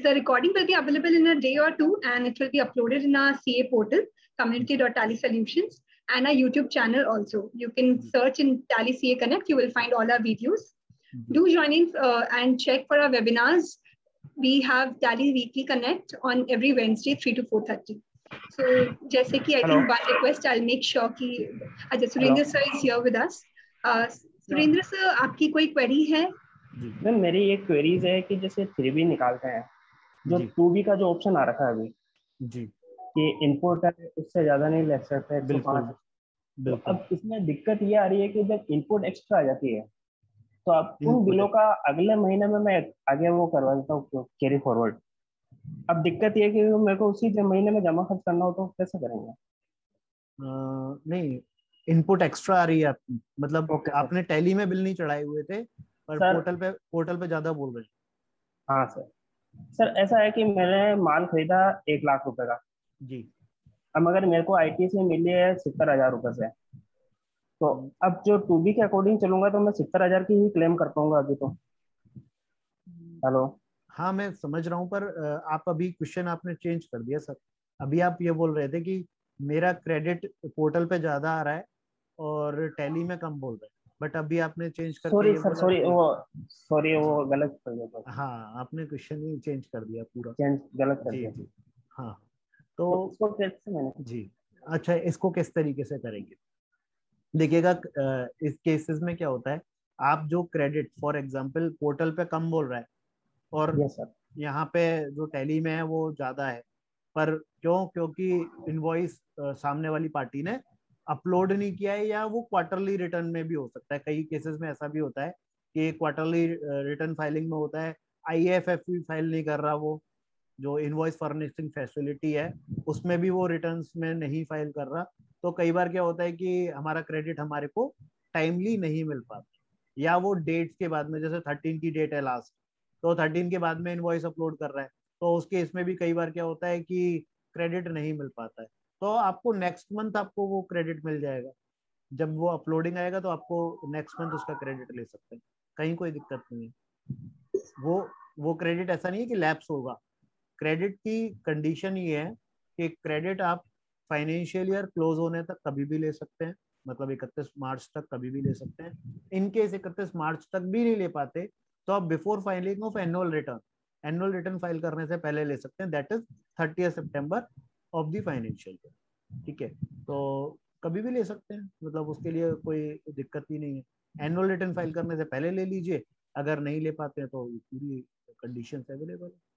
the recording will be available in a day or two, and it will be uploaded in our CA portal, community.tally solutions, and our YouTube channel also. You can search in Tally CA Connect. You will find all our videos. Do join in and check for our webinars. We have Tally Weekly Connect on every Wednesday, 3 to 4:30. So, जैसे कि I think one request, I'll make sure कि अच्छा Surendra sir is here with us. Surendra sir, आपकी कोई query है? Ma'am मेरी एक queries है कि जैसे 3B निकालते हैं, जो 2B का जो ऑप्शन आ रखा है अभी जी कि इनपुट है उससे ज्यादा नहीं ले सकते, बिल्कुल 105। तो बिल्कुल। अब इसमें दिक्कत ये आ रही है कि जब इनपुट एक्स्ट्रा आ जाती है तो अब उन Input बिलों का अगले महीने में मैं आगे वो करवा देता हूँ कैरी फॉरवर्ड। अब दिक्कत ये है कि मेरे को उसी महीने में जमा खर्च करना हो तो कैसे करेंगे? नहीं, इनपुट एक्स्ट्रा आ रही है आपकी, मतलब Okay, sir. आपने टैली में बिल नहीं चढ़ाए हुए थे पर सर पोर्टल पे ज्यादा बोल रहे हैं। हाँ सर ऐसा है कि मैंने माल खरीदा 1 लाख रुपए का। जी अब अगर मेरे को ITC मिली है 70,000 रुपए से, तो अब जो 2B के अकॉर्डिंग चलूंगा तो मैं 70,000 की ही क्लेम कर पाऊंगा अभी तो। हेलो, हाँ मैं समझ रहा हूँ, पर आप अभी क्वेश्चन आपने चेंज कर दिया सर। अभी आप ये बोल रहे थे कि मेरा क्रेडिट पोर्टल पे ज्यादा आ रहा है और टैली में कम बोल रहे हैं, बट अभी आपने चेंज करके सॉरी ये सर, बोला सॉरी वो गलत कर दिया था। हाँ, आपने क्वेश्चन ही चेंज कर दिया पूरा। गलत कर जी दिया। जी हाँ, तो तो इसको कैसे मैंने जी अच्छा, इसको किस तरीके से करेंगे? देखिएगा, इस केसेस में क्या होता है, आप जो क्रेडिट फॉर एग्जांपल पोर्टल पे कम बोल रहा है और यस सर यहाँ पे जो टैली में है वो ज्यादा है, पर क्यों? क्योंकि इनवॉइस सामने वाली पार्टी ने अपलोड नहीं किया है, या वो क्वार्टरली रिटर्न में भी हो सकता है। कई केसेस में ऐसा भी होता है कि क्वार्टरली रिटर्न फाइलिंग में होता है, IFFE फाइल नहीं कर रहा, वो जो इनवॉइस फर्निशिंग फैसिलिटी है उसमें भी वो रिटर्न्स में नहीं फाइल कर रहा। तो कई बार क्या होता है कि हमारा क्रेडिट हमारे को टाइमली नहीं मिल पाता, या वो डेट्स के बाद में, जैसे 13 की डेट है लास्ट, तो 13 के बाद में इनवॉइस अपलोड कर रहा है, तो उस केस में भी कई बार क्या होता है कि क्रेडिट नहीं मिल पाता है। तो आपको नेक्स्ट मंथ आपको वो क्रेडिट मिल जाएगा, जब वो अपलोडिंग आएगा तो आपको नेक्स्ट मंथ उसका क्रेडिट ले सकते हैं, कहीं कोई दिक्कत नहीं है। वो क्रेडिट ऐसा नहीं है कि लैप्स होगा। क्रेडिट की कंडीशन ये है कि क्रेडिट आप फाइनेंशियल ईयर क्लोज होने तक कभी भी ले सकते हैं, मतलब 31 मार्च तक कभी भी ले सकते हैं। इनकेस 31 मार्च तक भी नहीं ले पाते तो आप before filing of annual return file करने से पहले ले सकते हैं, that is 30 September of the financial year. ठीक है, तो कभी भी ले सकते हैं, मतलब उसके लिए कोई दिक्कत ही नहीं है। एनुअल रिटर्न फाइल करने से पहले ले लीजिए, अगर नहीं ले पाते हैं तो पूरी कंडीशन अवेलेबल है।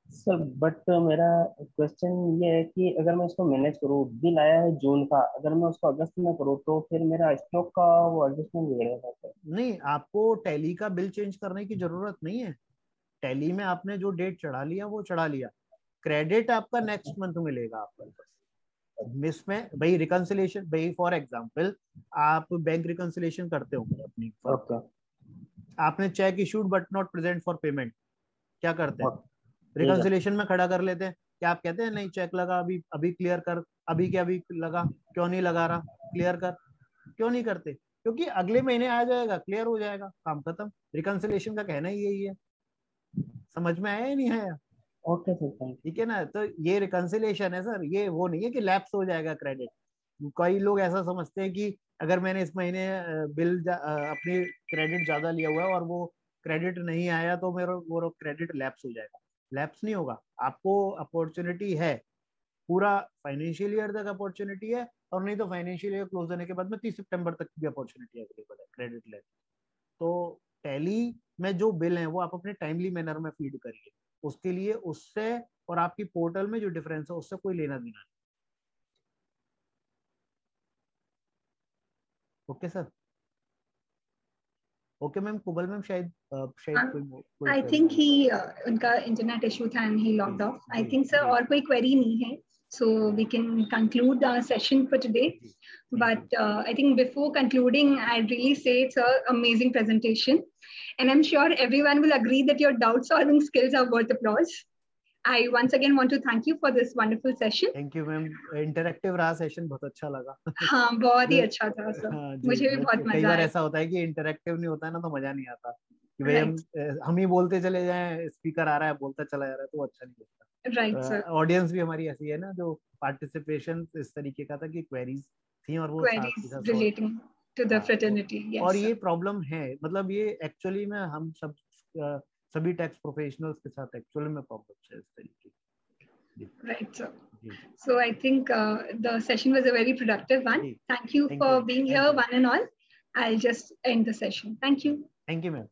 सर बट मेरा क्वेश्चन ये है कि अगर मैं इसको मैनेज करूँ, बिल आया है जून का, अगर मैं उसको अगस्त में करूँ तो फिर मेरा स्टॉक का वो एडजस्टमेंट बिगड़ेगा सर? नहीं, आपको टैली का बिल चेंज करने की जरूरत नहीं है। टैली में आपने जो डेट चढ़ा लिया वो चढ़ा लिया, क्रेडिट आपका नेक्स्ट मंथ मिलेगा आपको बस। मिस में भाई रिकंसिलिएशन, भाई फॉर एग्जांपल आप बैंक रिकंसिलिएशन करते हो अपनी ओके आपने check issued but not present for payment, क्या करते हैं रिकंसिलिएशन में खड़ा कर लेते हैं। क्या आप कहते हैं नहीं चेक लगा अभी अभी क्लियर कर, अभी क्या अभी लगा, क्यों नहीं लगा रहा, क्लियर कर, क्यों नहीं करते? क्योंकि अगले महीने आ जाएगा, क्लियर हो जाएगा, काम खत्म। रिकंसिलिएशन का कहना ही यही है। समझ में आया या नहीं आया? ओके सर, ठीक है ना। तो ये रिकंसिलिएशन है सर, ये वो नहीं है कि लैप्स हो जाएगा क्रेडिट। कई लोग ऐसा समझते हैं कि अगर मैंने इस महीने बिल अपनी क्रेडिट ज्यादा लिया हुआ है और वो क्रेडिट नहीं आया तो मेरा वो क्रेडिट लैप्स हो जाएगा। लैप्स नहीं होगा, आपको अपॉर्चुनिटी है, पूरा फाइनेंशियल ईयर तक अपॉर्चुनिटी है, और नहीं तो फाइनेंशियल ईयर क्लोज होने के बाद में 30 सितंबर तक की अपॉर्चुनिटी अवेलेबल है क्रेडिट लेने। तो टैली में जो बिल है वो आप अपने टाइमली मैनर में फीड करिए, उसके लिए उससे और आपकी पोर्टल में जो डिफरेंस है उससे कोई लेना देना नहीं। Okay sir, okay ma'am. Kubal ma'am शायद कोई आई थिंक ही उनका इंटरनेट इशू था and he logged of. I think sir और कोई क्वेरी नहीं है, so we can conclude our session for today. But I think before concluding, I'd really say it's an amazing presentation, and I'm sure everyone will agree that your doubt solving skills are worth applause. I once again want to thank you for this wonderful session. Thank you ma'am, interactive रहा session, बहुत अच्छा लगा। हाँ, बहुत ही अच्छा था sir. हाँ, मुझे भी बहुत मजा आया। कई बार ऐसा होता है कि इंटरेक्टिव नहीं होता है ना तो मजा नहीं आता कि भाई हम ही बोलते चले जाएं, स्पीकर आ रहा है बोलता चला जा रहा है तो अच्छा नहीं लगता। Right sir. ऑडियंस भी हमारी ऐसी है ना जो पार्टिसिपेशन इस तरीके का था कि क्वेरीज थी और वो queries relating to the fraternity. और ये प्रॉब्लम है, मतलब ये एक्चुअली में हम सभी टैक्स प्रोफेशनल्स के साथ एक्चुअली में प्रॉब्लम है इस तरीके की। Right, sir. So I think the session was a very productive one. Thank you for being here, one and all. I'll just end the session. Thank you. Thank you, ma'am.